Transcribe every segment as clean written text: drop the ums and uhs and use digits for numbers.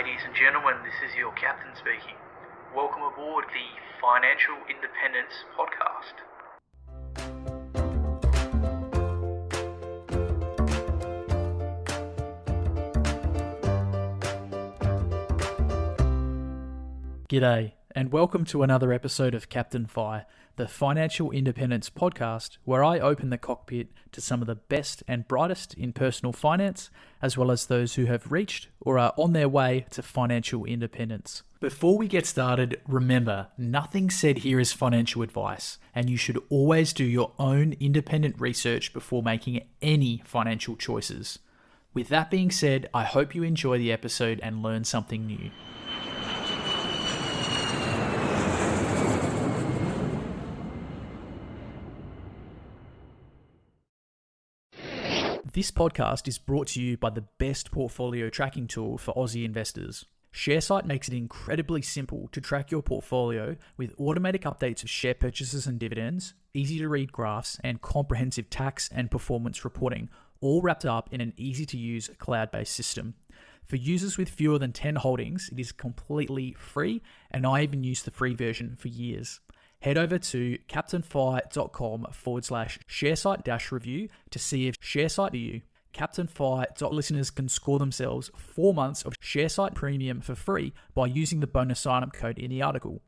ladies and gentlemen, this is your captain speaking. Welcome aboard the Financial Independence Podcast. G'day, and welcome to another episode of Captain Fi, the Financial Independence Podcast, where I open the cockpit to some of the best and brightest in personal finance, as well as those who have reached or are on their way to financial independence. Before we get started, remember, nothing said here is financial advice, and you should always do your own independent research before making any financial choices. With that being said, I hope you enjoy the episode and learn something new. This podcast is brought to you by the best portfolio tracking tool for Aussie investors. ShareSite makes it incredibly simple to track your portfolio with automatic updates of share purchases and dividends, easy-to-read graphs, and comprehensive tax and performance reporting, all wrapped up in an easy-to-use cloud-based system. For users with fewer than 10 holdings, it is completely free, and I even used the free version for years. Head over to captainfi.com/sharesite-review to see if ShareSite to you. CaptainFi listeners can score themselves 4 months of ShareSite Premium for free by using the bonus sign-up code in the article.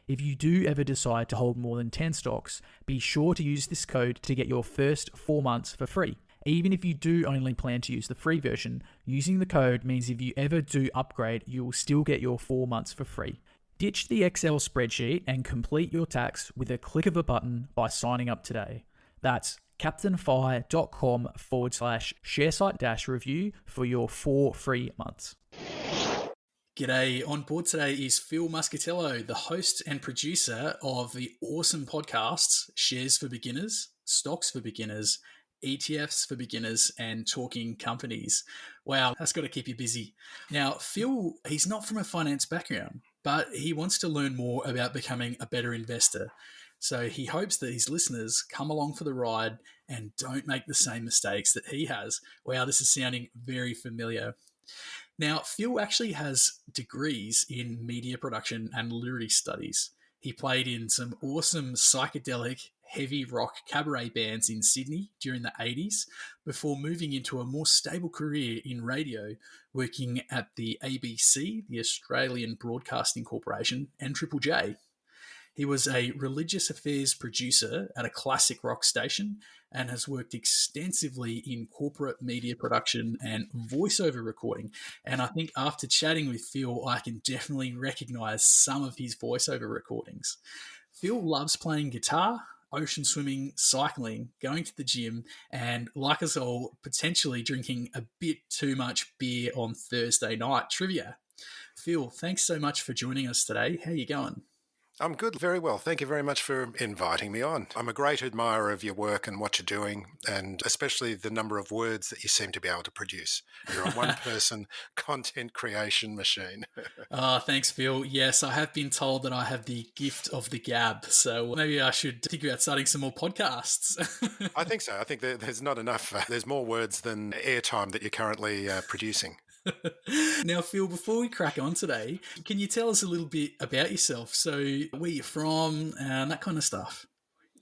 If you do ever decide to hold more than 10 stocks, be sure to use this code to get your first 4 months for free. Even if you do only plan to use the free version, using the code means if you ever do upgrade, you will still get your 4 months for free. Ditch the Excel spreadsheet and complete your tax with a click of a button by signing up today. That's captainfi.com/sharesite-review for your 4 free months. G'day, on board today is Phil Muscatello, the host and producer of the awesome podcasts Shares for Beginners, Stocks for Beginners, ETFs for Beginners, and Talking Companies. Wow, that's got to keep you busy. Now, Phil, he's not from a finance background, but he wants to learn more about becoming a better investor. So he hopes that his listeners come along for the ride and don't make the same mistakes that he has. Wow, this is sounding very familiar. Now, Phil actually has degrees in media production and literary studies. He played in some awesome psychedelic heavy rock cabaret bands in Sydney during the 80s before moving into a more stable career in radio, working at the ABC, the Australian Broadcasting Corporation, and Triple J. He was a religious affairs producer at a classic rock station and has worked extensively in corporate media production and voiceover recording. And I think after chatting with Phil, I can definitely recognize some of his voiceover recordings. Phil loves playing guitar, ocean swimming, cycling, going to the gym, and like us all, potentially drinking a bit too much beer on Thursday night trivia. Phil, thanks so much for joining us today. How are you going? I'm good, very well. Thank you very much for inviting me on. I'm a great admirer of your work and what you're doing, and especially the number of words that you seem to be able to produce. You're a one-person content creation machine. Thanks, Phil. Yes, I have been told that I have the gift of the gab, so maybe I should think about starting some more podcasts. I think so. I think there's not enough. There's more words than airtime that you're currently producing. Now, Phil, before we crack on today, can you tell us a little bit about yourself? So, where you're from and that kind of stuff.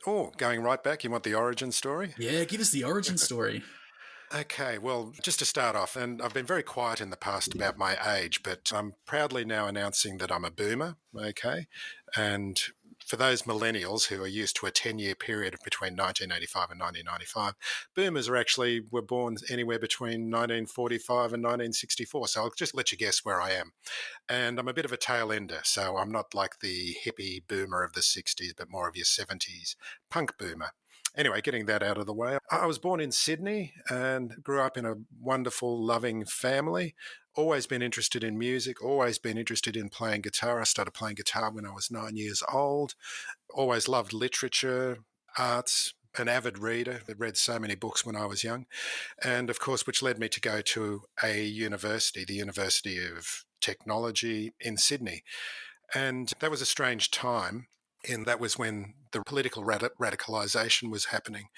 Oh, going right back, you want the origin story? Yeah, give us the origin story. Okay, well, just to start off, and I've been very quiet in the past about my age, but I'm proudly now announcing that I'm a boomer, okay? And for those millennials who are used to a 10-year period between 1985 and 1995, boomers were born anywhere between 1945 and 1964. So I'll just let you guess where I am. And I'm a bit of a tail ender, so I'm not like the hippie boomer of the 60s, but more of your 70s punk boomer. Anyway, getting that out of the way, I was born in Sydney and grew up in a wonderful, loving family. Always been interested in music, always been interested in playing guitar. I started playing guitar when I was 9 years old. Always loved literature, arts, an avid reader. I read so many books when I was young. And of course, which led me to go to a university, the University of Technology in Sydney. And that was a strange time. And that was when the political radicalisation was happening.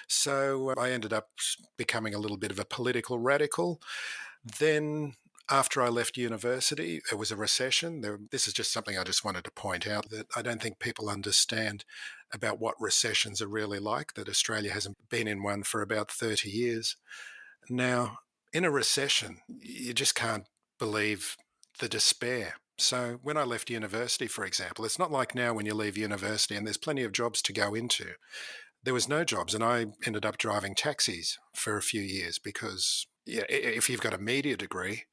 So I ended up becoming a little bit of a political radical. Then After I left university, there was a recession. This is just something I just wanted to point out, that I don't think people understand about what recessions are really like, that Australia hasn't been in one for about 30 years. Now, in a recession, you just can't believe the despair. So when I left university, for example, it's not like now when you leave university and there's plenty of jobs to go into. There was no jobs, and I ended up driving taxis for a few years because, yeah, if you've got a media degree,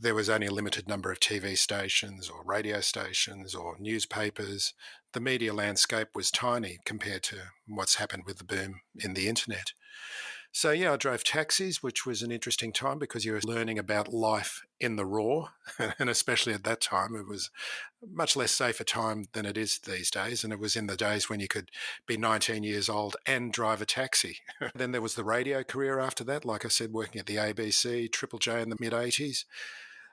there was only a limited number of TV stations or radio stations or newspapers. The media landscape was tiny compared to what's happened with the boom in the internet. So, yeah, I drove taxis, which was an interesting time because you were learning about life in the raw. And especially at that time, it was much less safe a time than it is these days. And it was in the days when you could be 19 years old and drive a taxi. Then there was the radio career after that, like I said, working at the ABC, Triple J in the mid 80s.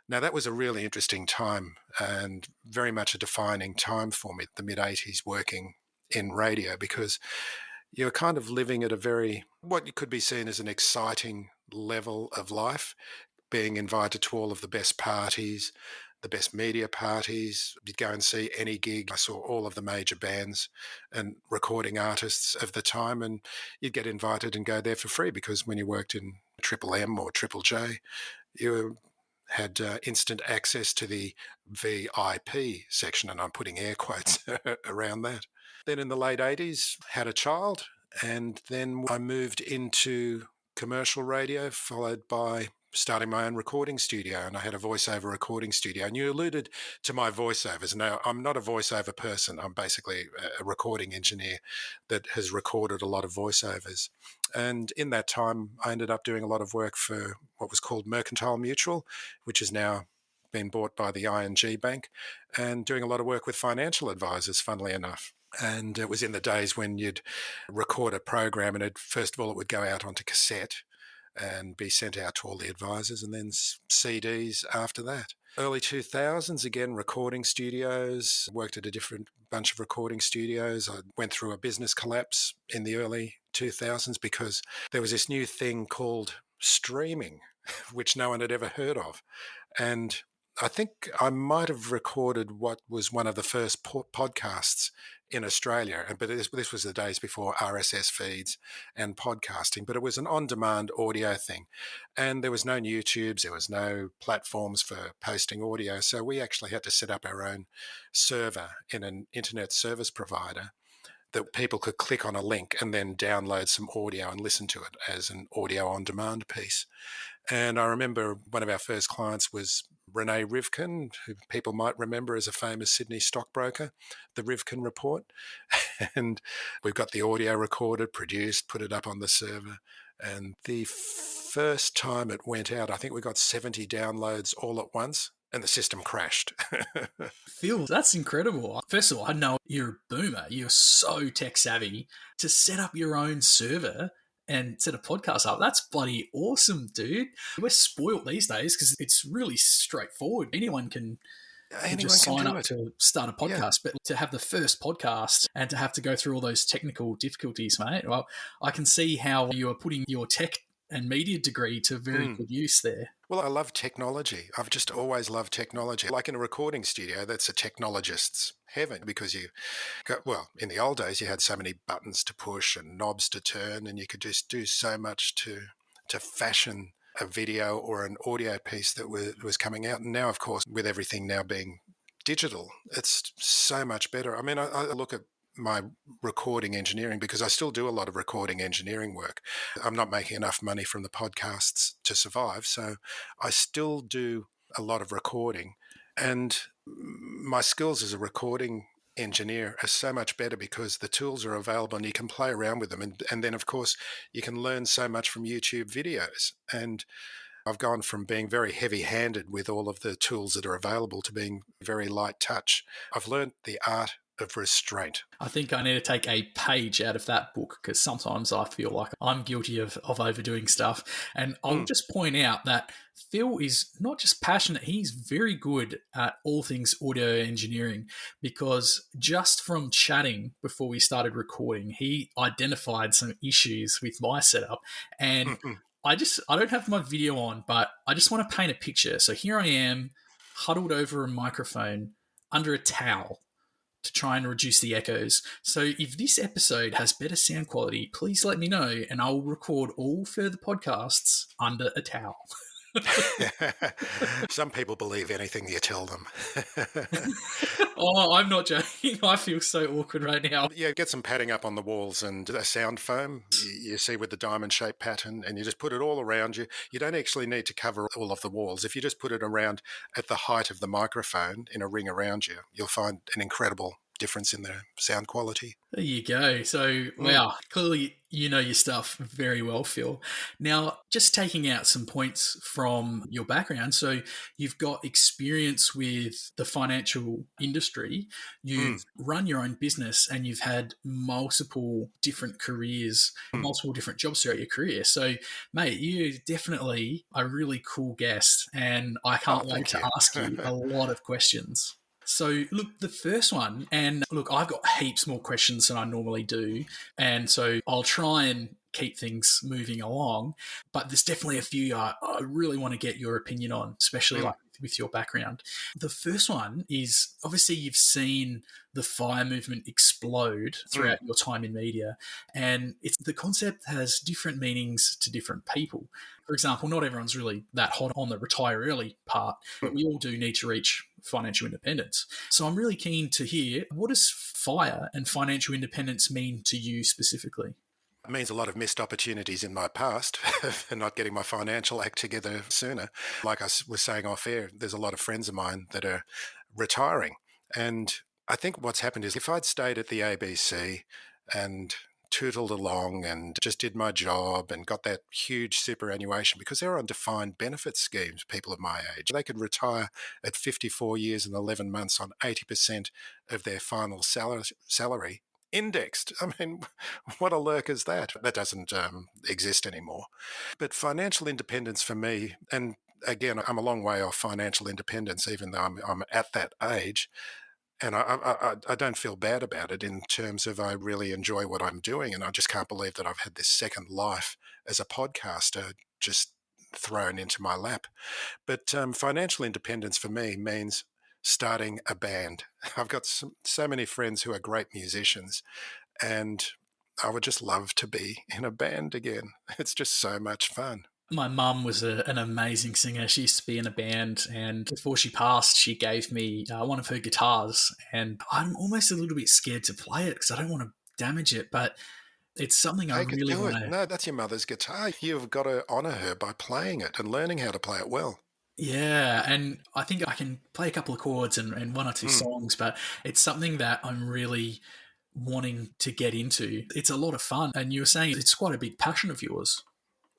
Now, that was a really interesting time and very much a defining time for me, the mid 80s, working in radio, because you're kind of living at a very, what could be seen as an exciting level of life, being invited to all of the best parties, the best media parties. You'd go and see any gig. I saw all of the major bands and recording artists of the time, and you'd get invited and go there for free because when you worked in Triple M or Triple J, you had instant access to the VIP section, and I'm putting air quotes around that. Then in the late 80s, had a child, and then I moved into commercial radio, followed by starting my own recording studio, and I had a voiceover recording studio. And you alluded to my voiceovers. Now, I'm not a voiceover person. I'm basically a recording engineer that has recorded a lot of voiceovers. And in that time, I ended up doing a lot of work for what was called Mercantile Mutual, which is now been bought by the ING Bank, and doing a lot of work with financial advisors, funnily enough. And it was in the days when you'd record a program and first of all, it would go out onto cassette and be sent out to all the advisors, and then CDs after that. Early 2000s, again, recording studios, worked at a different bunch of recording studios. I went through a business collapse in the early 2000s because there was this new thing called streaming, which no one had ever heard of. And I think I might have recorded what was one of the first podcasts in Australia, but this was the days before RSS feeds and podcasting, but it was an on-demand audio thing. And there was no YouTubes, there was no platforms for posting audio, so we actually had to set up our own server in an internet service provider that people could click on a link and then download some audio and listen to it as an audio on-demand piece. And I remember one of our first clients was Renee Rivkin, who people might remember as a famous Sydney stockbroker, the Rivkin Report. And we've got the audio recorded, produced, put it up on the server. And the first time it went out, I think we got 70 downloads all at once, and the system crashed. Phil, that's incredible. First of all, I know you're a boomer. You're so tech savvy. To set up your own server and set a podcast up, that's bloody awesome, dude. We're spoiled these days because it's really straightforward. Anyone can just sign up to start a podcast, but to have the first podcast and to have to go through all those technical difficulties, mate, well, I can see how you are putting your tech and media degree to very good use there. Well, I love technology. I've just always loved technology. Like in a recording studio, that's a technologist's heaven because in the old days, you had so many buttons to push and knobs to turn, and you could just do so much to fashion a video or an audio piece that was coming out. And now, of course, with everything now being digital, it's so much better. I mean, I look at my recording engineering because I still do a lot of recording engineering work. I'm not making enough money from the podcasts to survive, so I still do a lot of recording. And my skills as a recording engineer are so much better because the tools are available and you can play around with them. And then, of course, you can learn so much from YouTube videos. And I've gone from being very heavy-handed with all of the tools that are available to being very light touch. I've learned the art of restraint. I think I need to take a page out of that book because sometimes I feel like I'm guilty of overdoing stuff. And I'll just point out that Phil is not just passionate, he's very good at all things audio engineering because just from chatting before we started recording, he identified some issues with my setup. And I don't have my video on, but I just want to paint a picture. So here I am, huddled over a microphone under a towel to try and reduce the echoes. So if this episode has better sound quality, please let me know and I'll record all further podcasts under a towel. Some people believe anything you tell them. Oh, I'm not joking. I feel so awkward right now. Yeah, get some padding up on the walls and a sound foam you see with the diamond shaped pattern, and you just put it all around you. You don't actually need to cover all of the walls. If you just put it around at the height of the microphone in a ring around you, you'll find an incredible difference in the sound quality. There you go. So, wow, clearly you know your stuff very well, Phil. Now, just taking out some points from your background. So, you've got experience with the financial industry, you've run your own business, and you've had multiple different careers, multiple different jobs throughout your career. So, mate, you're definitely a really cool guest, and I can't wait to ask you a lot of questions. So, look, the first one, and look, I've got heaps more questions than I normally do. And so I'll try and keep things moving along. But there's definitely a few I really want to get your opinion on, especially like with your background. The first one is obviously you've seen the FIRE movement explode throughout your time in media. And the concept has different meanings to different people. For example, not everyone's really that hot on the retire early part, but we all do need to reach financial independence. So I'm really keen to hear, what does FIRE and financial independence mean to you specifically? It means a lot of missed opportunities in my past for not getting my financial act together sooner. Like I was saying off air, there's a lot of friends of mine that are retiring. And I think what's happened is if I'd stayed at the ABC and tootled along and just did my job and got that huge superannuation, because they're on defined benefit schemes, people of my age. They could retire at 54 years and 11 months on 80% of their final salary indexed. I mean, what a lurk is that? That doesn't exist anymore. But financial independence for me, and again, I'm a long way off financial independence, even though I'm at that age. And I don't feel bad about it in terms of I really enjoy what I'm doing. And I just can't believe that I've had this second life as a podcaster just thrown into my lap. But financial independence for me means starting a band. I've got so many friends who are great musicians, and I would just love to be in a band again. It's just so much fun. My mum was an amazing singer. She used to be in a band, and before she passed, she gave me one of her guitars. And I'm almost a little bit scared to play it because I don't want to damage it, but it's something I really want to. No, that's your mother's guitar. You've got to honour her by playing it and learning how to play it well. Yeah, and I think I can play a couple of chords and one or two songs, but it's something that I'm really wanting to get into. It's a lot of fun, and you were saying it's quite a big passion of yours.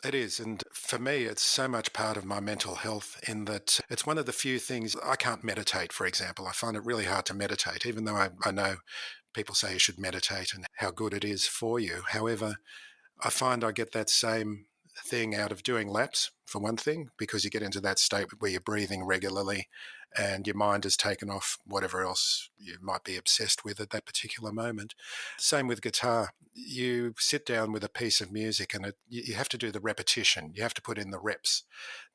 It is. And for me, it's so much part of my mental health in that it's one of the few things I can't meditate, for example. I find it really hard to meditate, even though I know people say you should meditate and how good it is for you. However, I find I get that same thing out of doing laps, for one thing, because you get into that state where you're breathing regularly and your mind has taken off whatever else you might be obsessed with at that particular moment. Same with guitar. You sit down with a piece of music and you have to do the repetition. You have to put in the reps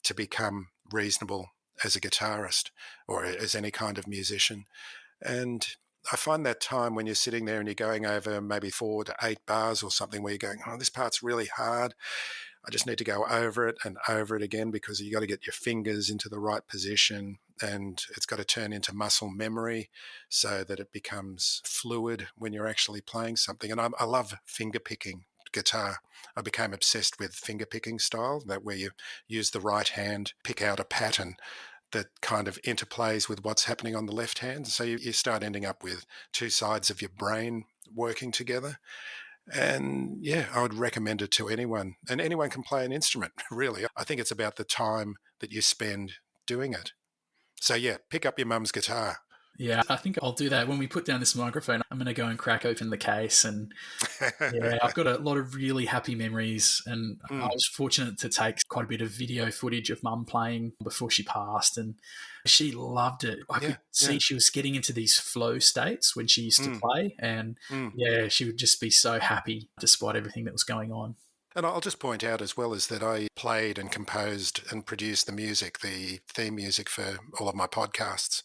to become reasonable as a guitarist or as any kind of musician. And I find that time when you're sitting there and you're going over maybe 4 to 8 bars or something where you're going, oh, this part's really hard. I just need to go over it and over it again because you got to get your fingers into the right position and it's got to turn into muscle memory so that it becomes fluid when you're actually playing something. And I love finger picking guitar. I became obsessed with finger picking style, that where you use the right hand, pick out a pattern that kind of interplays with what's happening on the left hand. So you start ending up with two sides of your brain working together. And yeah, I would recommend it to anyone. And anyone can play an instrument, really. I think it's about the time that you spend doing it. So yeah, pick up your mum's guitar. Yeah, I think I'll do that. When we put down this microphone, I'm going to go and crack open the case. And yeah, I've got a lot of really happy memories. And I was fortunate to take quite a bit of video footage of mum playing before she passed. And she loved it. I could see she was getting into these flow states when she used to play. And yeah, she would just be so happy despite everything that was going on. And I'll just point out as well is that I played and composed and produced the theme music for all of my podcasts.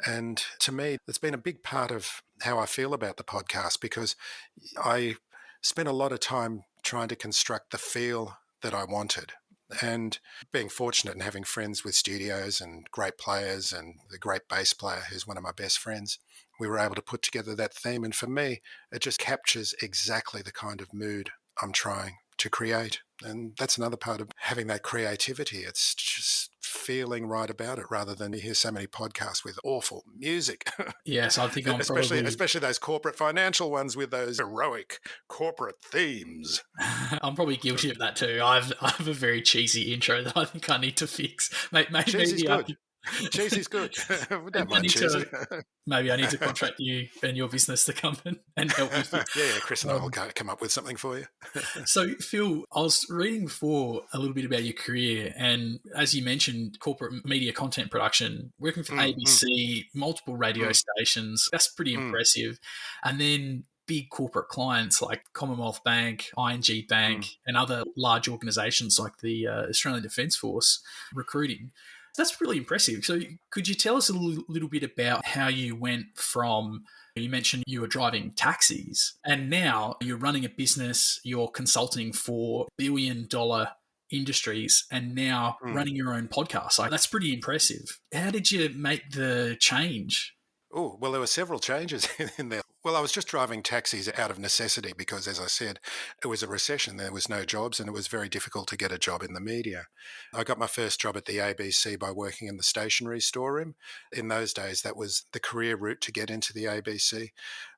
And to me, it's been a big part of how I feel about the podcast because I spent a lot of time trying to construct the feel that I wanted. And being fortunate and having friends with studios and great players and the great bass player who's one of my best friends, we were able to put together that theme. And for me, it just captures exactly the kind of mood I'm trying to create. And that's another part of having that creativity. It's just feeling right about it rather than you hear so many podcasts with awful music. Yes, I think I'm especially probably especially those corporate financial ones with those heroic corporate themes. I'm probably guilty of that too. I have a very cheesy intro that I think I need to fix. Cheesy's Maybe good. Cheesy's good. We don't I mind need cheesy. to maybe I need to contract you and your business to come and help me fix. Yeah, Chris and I will Um, come up with something for you. so, Phil, I was reading before a little bit about your career, and as you mentioned, corporate media content production, working for Mm, mm, ABC, multiple radio mm, stations. That's pretty mm, impressive. And then big corporate clients like Commonwealth Bank, ING Bank, mm. and other large organisations like the Australian Defence Force recruiting. That's really impressive. So, could you tell us a little bit about how you went from you mentioned you were driving taxis, and now you're running a business, you're consulting for billion-dollar industries, and now Mm. running your own podcast. Like, that's pretty impressive. How did you make the change? Oh, well, there were several changes in there. Well, I was just driving taxis out of necessity because, as I said, it was a recession. There was no jobs and it was very difficult to get a job in the media. I got my first job at the ABC by working in the stationery storeroom. In those days, that was the career route to get into the ABC,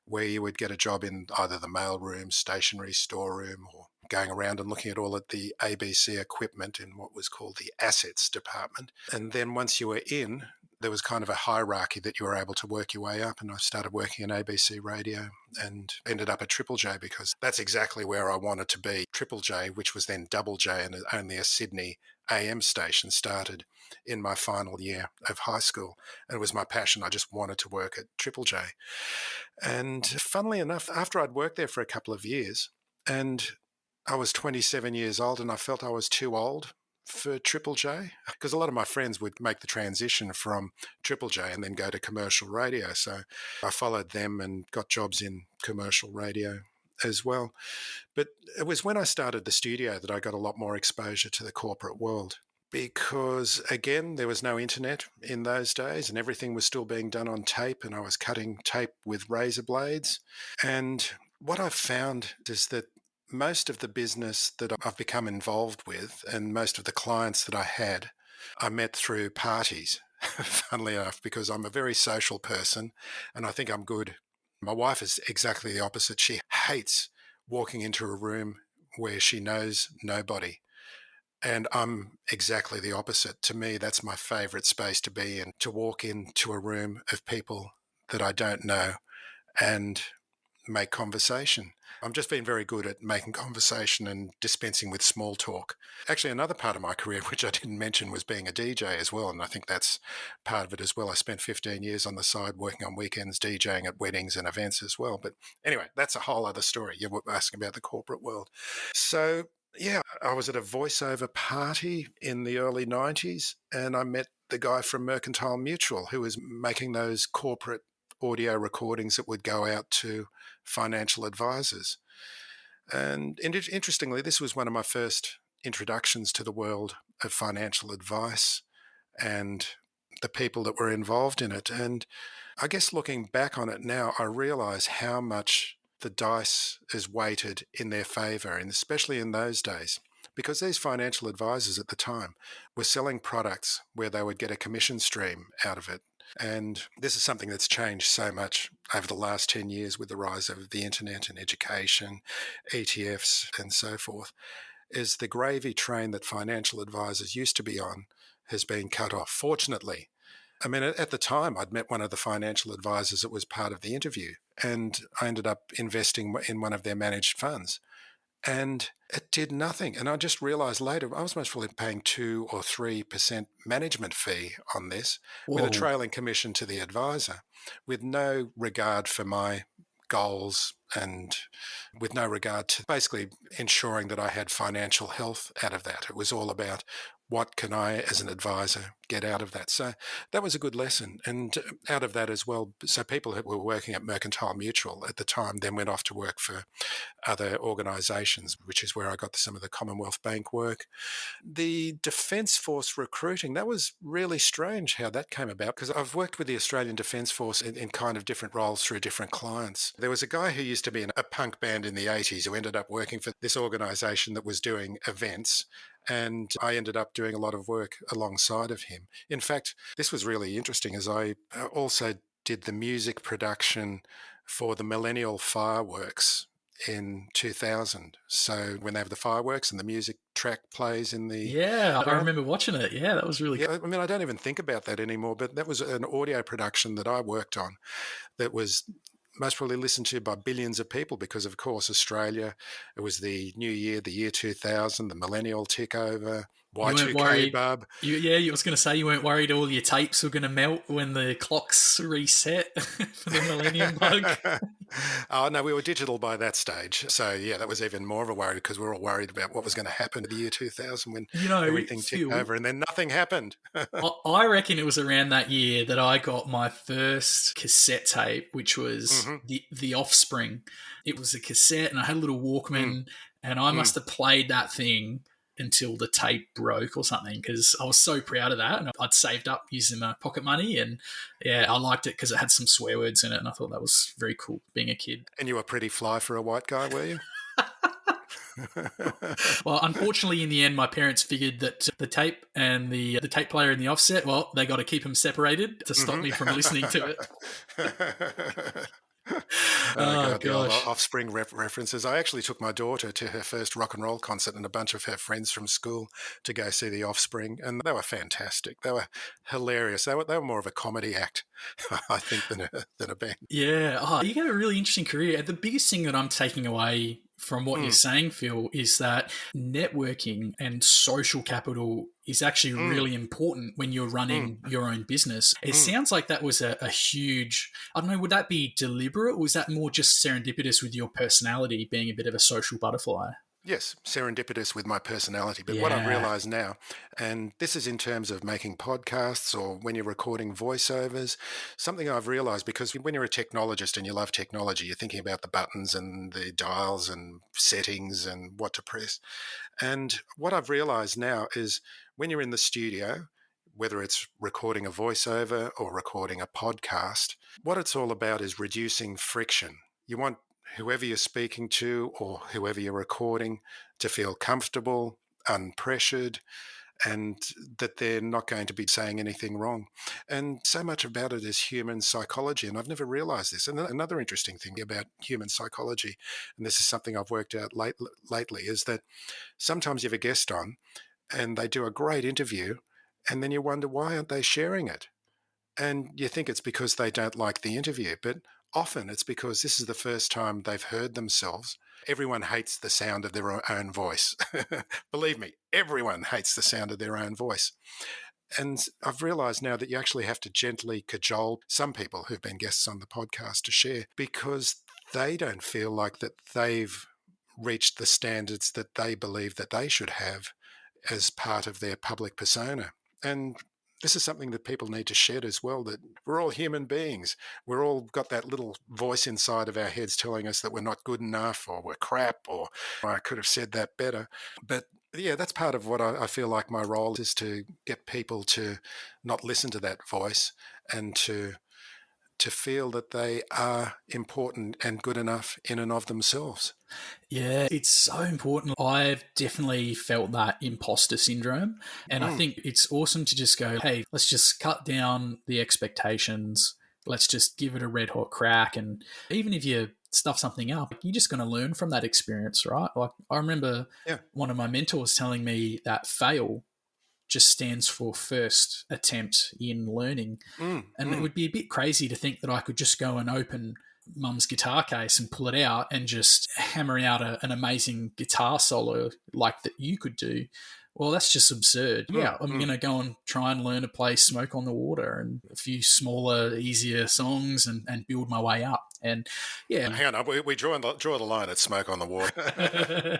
where you would get a job in either the mailroom, stationery storeroom, or going around and looking at all of the ABC equipment in what was called the assets department. And then once you were in, there was kind of a hierarchy that you were able to work your way up. And I started working in ABC radio and ended up at Triple J because that's exactly where I wanted to be. Triple J, which was then Double J and only a Sydney AM station, started in my final year of high school. And it was my passion. I just wanted to work at Triple J. And funnily enough, after I'd worked there for a couple of years and I was 27 years old and I felt I was too old for Triple J because a lot of my friends would make the transition from Triple J and then go to commercial radio. So I followed them and got jobs in commercial radio as well. But it was when I started the studio that I got a lot more exposure to the corporate world because, again, there was no internet in those days and everything was still being done on tape and I was cutting tape with razor blades. And what I've found is that most of the business that I've become involved with and most of the clients that I had, I met through parties, funnily enough, because I'm a very social person and I think I'm good. My wife is exactly the opposite. She hates walking into a room where she knows nobody. And I'm exactly the opposite. To me, that's my favorite space to be in, to walk into a room of people that I don't know and make conversation. I'm just been very good at making conversation and dispensing with small talk. Actually, another part of my career, which I didn't mention, was being a DJ as well. And I think that's part of it as well. I spent 15 years on the side working on weekends, DJing at weddings and events as well. But anyway, that's a whole other story. You were asking about the corporate world. So, yeah, I was at a voiceover party in the early 90s and I met the guy from Mercantile Mutual who was making those corporate audio recordings that would go out to financial advisors. And interestingly, this was one of my first introductions to the world of financial advice and the people that were involved in it. And I guess looking back on it now, I realize how much the dice is weighted in their favor, and especially in those days, because these financial advisors at the time were selling products where they would get a commission stream out of it. And this is something that's changed so much over the last 10 years with the rise of the internet and education, ETFs, and so forth, is the gravy train that financial advisors used to be on has been cut off, fortunately. I mean, at the time, I'd met one of the financial advisors that was part of the interview, and I ended up investing in one of their managed funds. And it did nothing. And I just realized later I was most probably paying 2 or 3% management fee on this with a Whoa. trailing commission to the advisor with no regard for my goals and with no regard to basically ensuring that I had financial health out of that. It was all about what can I, as an advisor, get out of that. So that was a good lesson. And out of that as well, so people who were working at Mercantile Mutual at the time then went off to work for other organisations, which is where I got some of the Commonwealth Bank work. The Defence Force recruiting, that was really strange how that came about, because I've worked with the Australian Defence Force in kind of different roles through different clients. There was a guy who used to be in a punk band in the 80s who ended up working for this organisation that was doing events, and I ended up doing a lot of work alongside of him. In fact, this was really interesting, as I also did the music production for the Millennial Fireworks in 2000. So when they have the fireworks and the music track plays in the... Yeah, I remember watching it. Yeah, that was really cool. I mean, I don't even think about that anymore, but that was an audio production that I worked on that was most probably listened to by billions of people because, of course, Australia, it was the new year, the year 2000, the millennial tick over, Y2K, bub. I was going to say you weren't worried all your tapes were going to melt when the clocks reset for the millennium bug. Oh, no, we were digital by that stage. So, yeah, that was even more of a worry because we were all worried about what was going to happen in the year 2000 when everything ticked over, and then nothing happened. I reckon it was around that year that I got my first cassette tape, which was the Offspring. It was a cassette and I had a little Walkman and I must have played that thing until the tape broke or something, because I was so proud of that, and I'd saved up using my pocket money, and yeah, I liked it because it had some swear words in it, and I thought that was very cool being a kid. And you were pretty fly for a white guy, were you? Well, unfortunately, in the end, my parents figured that the tape and the tape player and the offset, well, they got to keep them separated to stop me from listening to it. Oh, God, the old Offspring references. I actually took my daughter to her first rock and roll concert and a bunch of her friends from school to go see the Offspring, and they were fantastic. They were hilarious. They were more of a comedy act, I think, than a band. Yeah. You got a really interesting career. The biggest thing that I'm taking away from what you're saying, Phil, is that networking and social capital is actually really important when you're running your own business. It sounds like that was a huge, I don't know, would that be deliberate, or was that more just serendipitous with your personality being a bit of a social butterfly? Yes, serendipitous with my personality. But what I've realised now, and this is in terms of making podcasts or when you're recording voiceovers, something I've realised, because when you're a technologist and you love technology, you're thinking about the buttons and the dials and settings and what to press. And what I've realised now is when you're in the studio, whether it's recording a voiceover or recording a podcast, what it's all about is reducing friction. You want whoever you're speaking to or whoever you're recording to feel comfortable, unpressured, and that they're not going to be saying anything wrong. And so much about it is human psychology, and I've never realized this. And another interesting thing about human psychology, and this is something I've worked out lately, is that sometimes you have a guest on and they do a great interview, and then you wonder, why aren't they sharing it? And you think it's because they don't like the interview, but often it's because this is the first time they've heard themselves. Everyone hates the sound of their own voice. Believe me, everyone hates the sound of their own voice. And I've realised now that you actually have to gently cajole some people who've been guests on the podcast to share, because they don't feel like that they've reached the standards that they believe that they should have as part of their public persona. And this is something that people need to shed as well, that we're all human beings. We're all got that little voice inside of our heads telling us that we're not good enough, or we're crap, or I could have said that better. But yeah, that's part of what I feel like my role is, to get people to not listen to that voice and to feel that they are important and good enough in and of themselves. Yeah, it's so important. I've definitely felt that imposter syndrome. And I think it's awesome to just go, hey, let's just cut down the expectations. Let's just give it a red hot crack. And even if you stuff something up, you're just going to learn from that experience, right? Like, I remember one of my mentors telling me that fail just stands for first attempt in learning. And it would be a bit crazy to think that I could just go and open mum's guitar case and pull it out and just hammer out an amazing guitar solo like that you could do. Well, that's just absurd. Yeah, I'm going to go and try and learn to play Smoke on the Water and a few smaller, easier songs and build my way up. And yeah. Hang on, we draw the line at Smoke on the Water.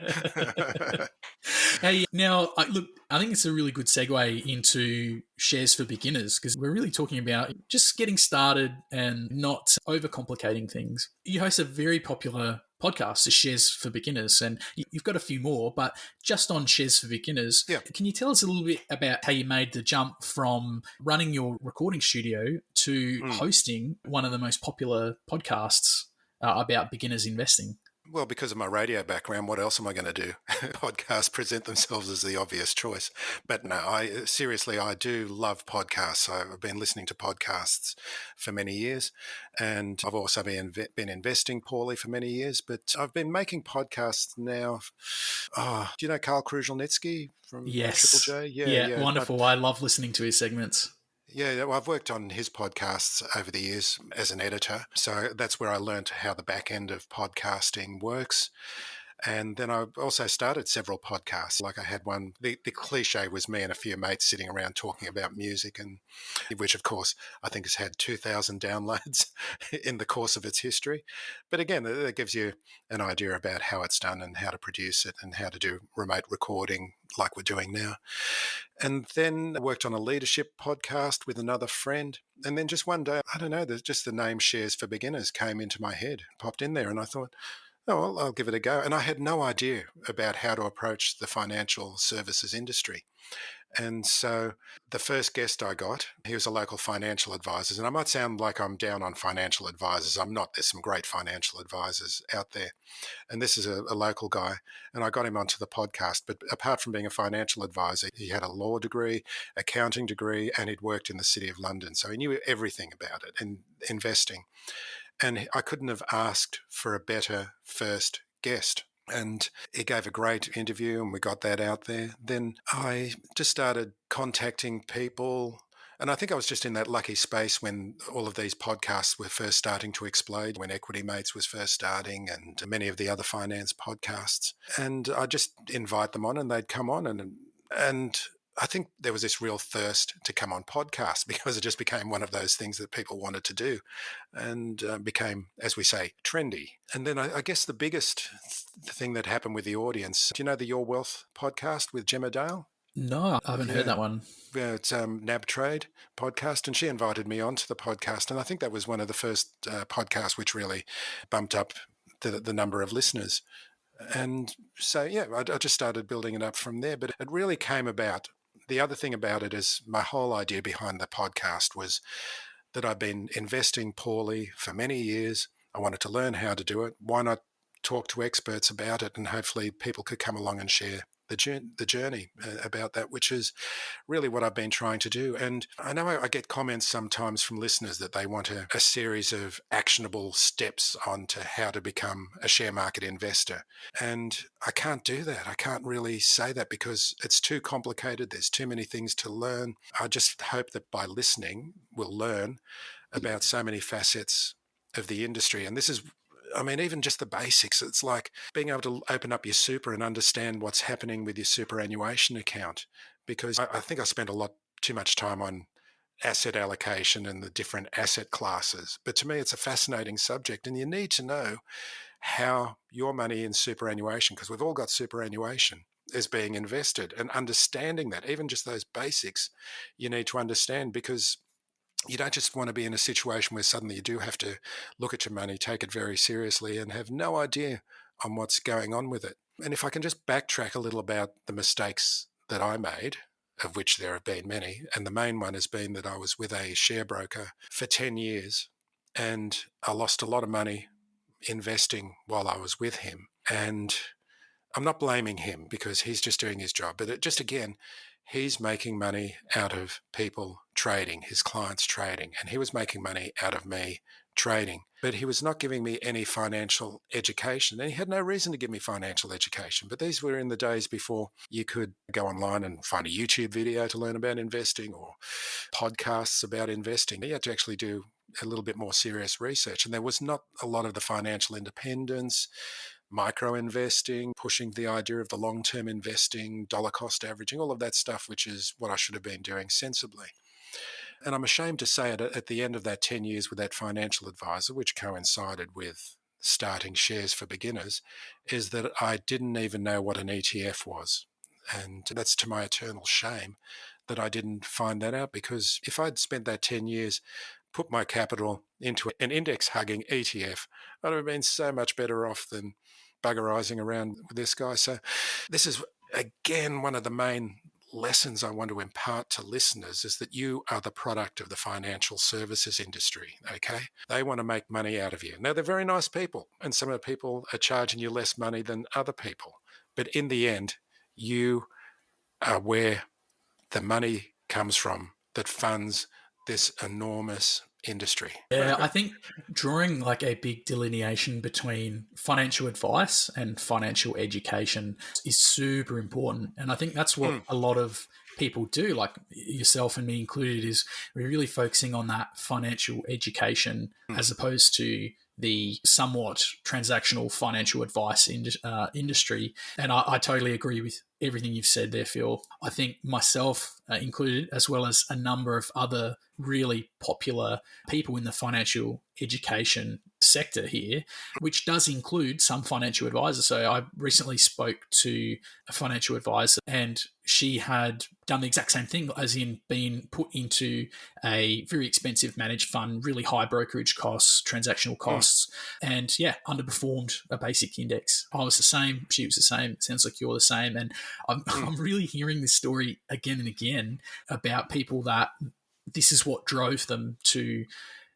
Hey, now, look, I think it's a really good segue into shares for beginners because we're really talking about just getting started and not overcomplicating things. You host a very popular podcast, the Shares for Beginners, and you've got a few more, but just on Shares for Beginners, can you tell us a little bit about how you made the jump from running your recording studio to hosting one of the most popular podcasts about beginners investing? Well, because of my radio background, what else am I going to do? Podcasts present themselves as the obvious choice. But no, I do love podcasts. I've been listening to podcasts for many years, and I've also been investing poorly for many years. But I've been making podcasts now. Do you know Carl Kruzelnitsky from Triple J? Yeah, wonderful. I love listening to his segments. Yeah, well, I've worked on his podcasts over the years as an editor. So that's where I learned how the back end of podcasting works. And then I also started several podcasts. Like I had one, the cliche was me and a few mates sitting around talking about music, and which, of course, I think has had 2,000 downloads in the course of its history. But again, that gives you an idea about how it's done and how to produce it and how to do remote recording like we're doing now. And then I worked on a leadership podcast with another friend. And then just one day, I don't know, just the name Shares for Beginners came into my head, popped in there, and I thought, oh, well, I'll give it a go. And I had no idea about how to approach the financial services industry. And so the first guest I got, he was a local financial advisor. And I might sound like I'm down on financial advisors. I'm not. There's some great financial advisors out there. And this is a local guy. And I got him onto the podcast. But apart from being a financial advisor, he had a law degree, accounting degree, and he'd worked in the City of London. So he knew everything about it and investing. And I couldn't have asked for a better first guest. And he gave a great interview and we got that out there. Then I just started contacting people. And I think I was just in that lucky space when all of these podcasts were first starting to explode, when Equity Mates was first starting and many of the other finance podcasts. And I just invite them on and they'd come on. And I think there was this real thirst to come on podcasts because it just became one of those things that people wanted to do and became, as we say, trendy. And then I guess the biggest thing that happened with the audience, do you know the Your Wealth podcast with Gemma Dale? No, I haven't heard that one. Yeah, it's NAB Trade podcast, and she invited me onto the podcast. And I think that was one of the first podcasts which really bumped up the number of listeners. And so, yeah, I just started building it up from there. But it really came about. The other thing about it is my whole idea behind the podcast was that I've been investing poorly for many years. I wanted to learn how to do it. Why not talk to experts about it, and hopefully people could come along and share the journey about that, which is really what I've been trying to do. And I know I get comments sometimes from listeners that they want a series of actionable steps on to how to become a share market investor. And I can't do that. I can't really say that because it's too complicated. There's too many things to learn. I just hope that by listening, we'll learn about so many facets of the industry. And this is, I mean, even just the basics. It's like being able to open up your super and understand what's happening with your superannuation account. Because I think I spent a lot too much time on asset allocation and the different asset classes. But to me, it's a fascinating subject. And you need to know how your money in superannuation, because we've all got superannuation, is being invested, and understanding that, even just those basics, you need to understand, because you don't just want to be in a situation where suddenly you do have to look at your money, take it very seriously, and have no idea on what's going on with it. And if I can just backtrack a little about the mistakes that I made, of which there have been many, and the main one has been that I was with a share broker for 10 years and I lost a lot of money investing while I was with him. And I'm not blaming him because he's just doing his job, but again, he's making money out of people trading, his clients trading, and he was making money out of me trading. But he was not giving me any financial education, and he had no reason to give me financial education. But these were in the days before you could go online and find a YouTube video to learn about investing or podcasts about investing. You had to actually do a little bit more serious research, and there was not a lot of the financial independence. micro investing, pushing the idea of the long-term investing, dollar cost averaging, all of that stuff, which is what I should have been doing sensibly. And I'm ashamed to say it, at the end of that 10 years with that financial advisor, which coincided with starting Shares for Beginners, is that I didn't even know what an ETF was. And that's to my eternal shame that I didn't find that out, because if I'd spent that 10 years, put my capital into an index-hugging ETF, I'd have been so much better off than buggerizing around with this guy. So this is, again, one of the main lessons I want to impart to listeners, is that you are the product of the financial services industry, okay? They want to make money out of you. Now, they're very nice people, and some of the people are charging you less money than other people. But in the end, you are where the money comes from that funds this enormous industry. Yeah, I think drawing like a big delineation between financial advice and financial education is super important. And I think that's what a lot of people do, like yourself and me included, is we're really focusing on that financial education as opposed to the somewhat transactional financial advice industry. And I totally agree with everything you've said there, Phil. I think myself included, as well as a number of other really popular people in the financial education sector here, which does include some financial advisors. So I recently spoke to a financial advisor, and she had done the exact same thing, as in being put into a very expensive managed fund, really high brokerage costs, transactional costs, and underperformed a basic index. I was the same, she was the same. It sounds like you're the same. And I'm really hearing this story again and again about people that this is what drove them to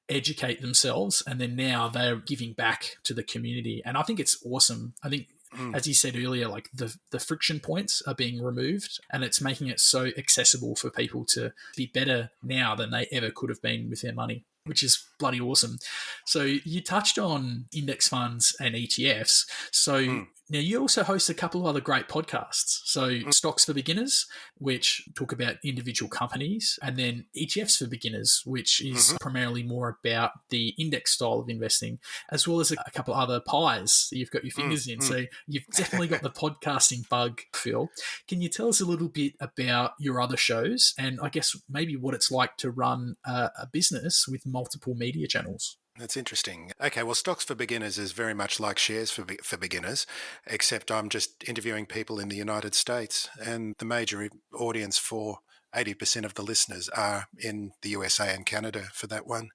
educate themselves, and then now they're giving back to the community. And I think it's awesome. I think, as you said earlier, like the friction points are being removed, and it's making it so accessible for people to be better now than they ever could have been with their money, which is bloody awesome. So you touched on index funds and ETFs. So now you also host a couple of other great podcasts. So Stocks for Beginners, which talk about individual companies, and then ETFs for Beginners, which is primarily more about the index style of investing, as well as a couple of other pies that you've got your fingers in. So you've definitely got the podcasting bug, Phil. Can you tell us a little bit about your other shows, and I guess maybe what it's like to run a business with multiple media channels? That's interesting. Okay, well, Stocks for Beginners is very much like Shares for Beginners, except I'm just interviewing people in the United States, and the major audience for 80% of the listeners are in the USA and Canada for that one.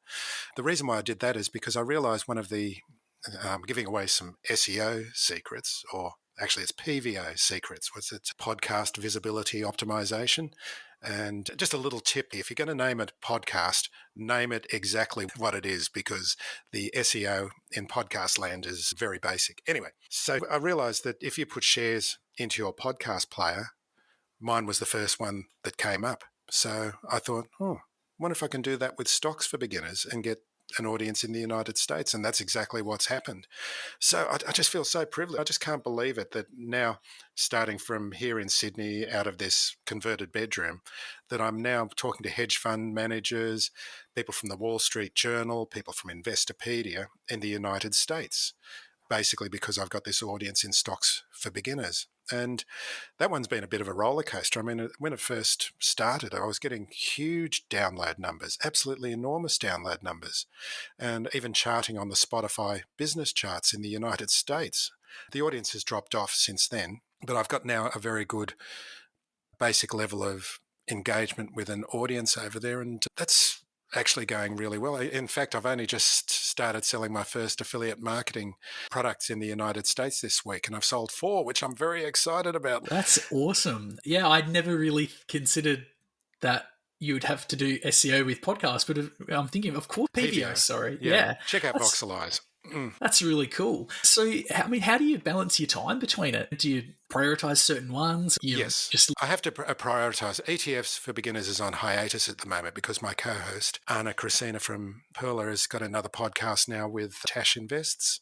The reason why I did that is because I realized one of the, giving away some SEO secrets, or actually it's PVO secrets, what's it? Podcast visibility optimization. And just a little tip, if you're going to name a podcast, name it exactly what it is, because the SEO in podcast land is very basic. Anyway, so I realized that if you put Shares into your podcast player, mine was the first one that came up. So I thought, wonder if I can do that with Stocks for Beginners and get an audience in the United States. And that's exactly what's happened. So I just feel so privileged. I just can't believe it that now, starting from here in Sydney, out of this converted bedroom, that I'm now talking to hedge fund managers, people from the Wall Street Journal, people from Investopedia in the United States, basically because I've got this audience in Stocks for Beginners. And that one's been a bit of a roller coaster. I mean, when it first started, I was getting huge download numbers, absolutely enormous download numbers, and even charting on the Spotify business charts in the United States. The audience has dropped off since then, but I've got now a very good basic level of engagement with an audience over there, and that's actually going really well. In fact, I've only just started selling my first affiliate marketing products in the United States this week, and I've sold 4, which I'm very excited about. That's awesome. Yeah, I'd never really considered that you would have to do SEO with podcasts, but I'm thinking, of course, PVO, sorry. Yeah. Check out Voxelize. That's really cool. So, I mean, how do you balance your time between it? Do you prioritize certain ones? You've Yes, just I have to prioritize. ETFs for beginners is on hiatus at the moment because my co-host, Anna Christina from Perla, has got another podcast now with Tash Invests.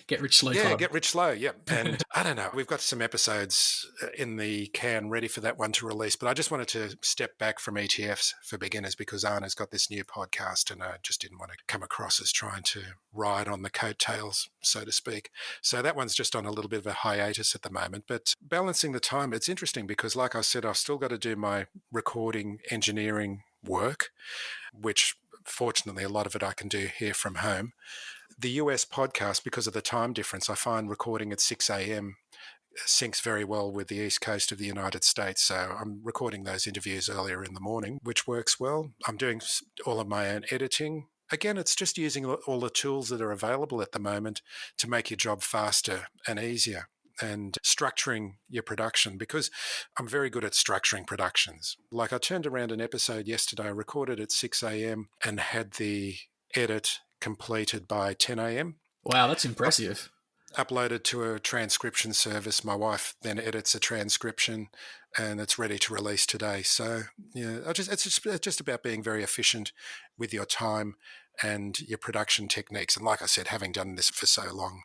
Get Rich Slow Yeah, Club. Get Rich Slow, yeah. And I don't know, we've got some episodes in the can ready for that one to release, but I just wanted to step back from ETFs for beginners because Anna's got this new podcast and I just didn't want to come across as trying to ride on the coattails, so to speak. So that one's just on a little bit of a hiatus at the moment, but balancing the time, it's interesting because like I said, I've still got to do my recording engineering work, which fortunately a lot of it I can do here from home. The US podcast, because of the time difference, I find recording at 6 a.m. syncs very well with the East Coast of the United States. So I'm recording those interviews earlier in the morning, which works well. I'm doing all of my own editing. Again, it's just using all the tools that are available at the moment to make your job faster and easier and structuring your production because I'm very good at structuring productions. Like I turned around an episode yesterday, I recorded at 6 a.m. and had the edit completed by 10 a.m. Wow, that's impressive. Uploaded to a transcription service. My wife then edits a transcription and it's ready to release today. So, yeah, it's just about being very efficient with your time and your production techniques. And like I said, having done this for so long,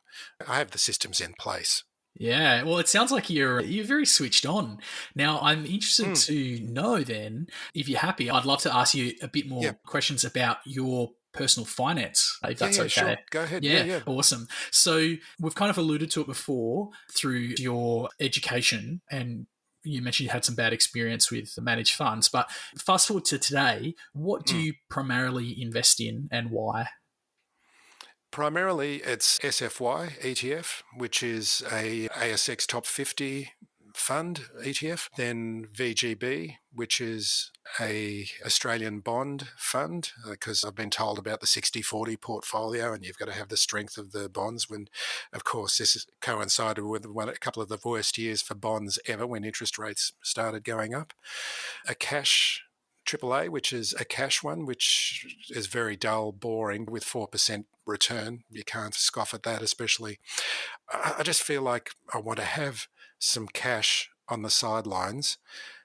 I have the systems in place. Yeah, well, it sounds like you're very switched on. Now, I'm interested to know then, if you're happy, I'd love to ask you a bit more Yeah. questions about your personal finance, if that's okay. Sure. Go ahead. Yeah, awesome. So we've kind of alluded to it before through your education, and you mentioned you had some bad experience with managed funds. But fast forward to today, what do you primarily invest in and why? Primarily, it's SFY ETF, which is a ASX Top 50 fund ETF. Then VGB, which is a Australian bond fund, because I've been told about the 60-40 portfolio, and you've got to have the strength of the bonds. When, of course, this has coincided with a couple of the worst years for bonds ever when interest rates started going up. A cash AAA, which is a cash one, which is very dull, boring, with 4% return. You can't scoff at that, especially. I just feel like I want to have some cash on the sidelines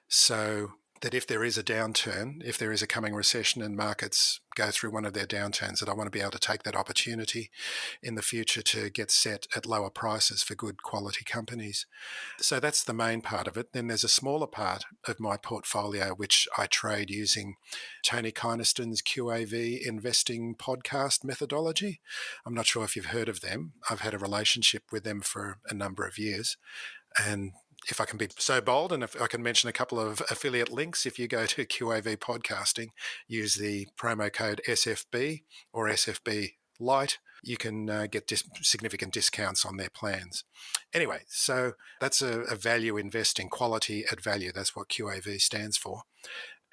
so that if there is a downturn, if there is a coming recession and markets go through one of their downturns, that I want to be able to take that opportunity in the future to get set at lower prices for good quality companies. So that's the main part of it. Then there's a smaller part of my portfolio, which I trade using Tony Kynaston's QAV investing podcast methodology. I'm not sure if you've heard of them. I've had a relationship with them for a number of years. And if I can be so bold, and if I can mention a couple of affiliate links, if you go to QAV Podcasting, use the promo code SFB or SFB Lite, you can get significant discounts on their plans. Anyway, so that's a value investing, quality at value. That's what QAV stands for.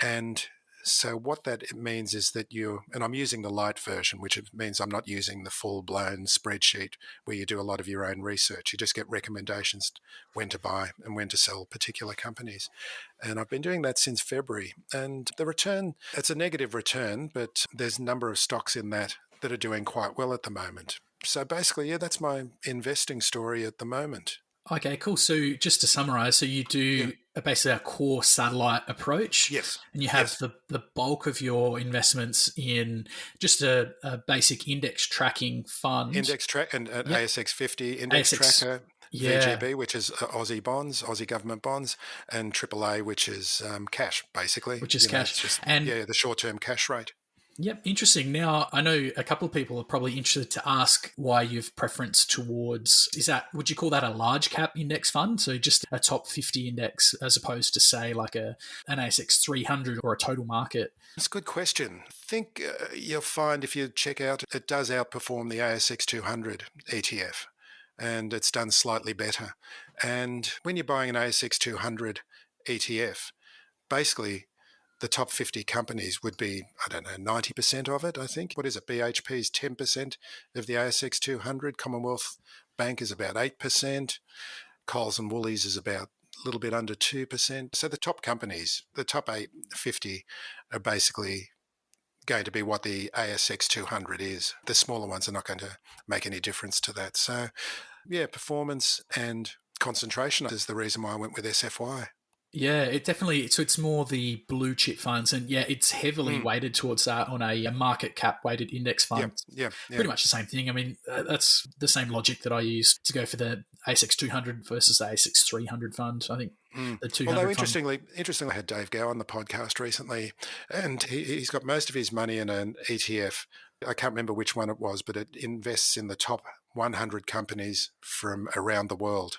And so what that means is that and I'm using the light version, which means I'm not using the full-blown spreadsheet where you do a lot of your own research. You just get recommendations when to buy and when to sell particular companies. And I've been doing that since February. And the return, it's a negative return, but there's a number of stocks in that are doing quite well at the moment. So basically, yeah, that's my investing story at the moment. Okay, cool. So just to summarize, so you do basically a core satellite approach. Yes. And you have the bulk of your investments in just a basic index tracking fund. Index track and ASX 50 index tracker. VGB, which is Aussie bonds, Aussie government bonds, and AAA, which is cash, basically. Which is cash. It's just, and the short-term cash rate. Yep, interesting. Now, I know a couple of people are probably interested to ask why you've preference towards, would you call that a large cap index fund? So just a top 50 index as opposed to, say, like an ASX 300 or a total market? That's a good question. I think you'll find if you check out, it does outperform the ASX 200 ETF, and it's done slightly better. And when you're buying an ASX 200 ETF, basically, the top 50 companies would be, 90% of it, I think. What is it? BHP is 10% of the ASX 200. Commonwealth Bank is about 8%. Coles and Woolies is about a little bit under 2%. So the top companies, the top 50, are basically going to be what the ASX 200 is. The smaller ones are not going to make any difference to that. So, performance and concentration is the reason why I went with SFY. Yeah, it definitely, so it's more the blue chip funds, and yeah, it's heavily weighted towards that on a market cap weighted index fund. Yeah. Pretty much the same thing. I mean, that's the same logic that I use to go for the ASX 200 versus the ASX 300 fund. I think the 200 Although fund... interestingly, I had Dave Gow on the podcast recently, and he's got most of his money in an ETF. I can't remember which one it was, but it invests in the top 100 companies from around the world.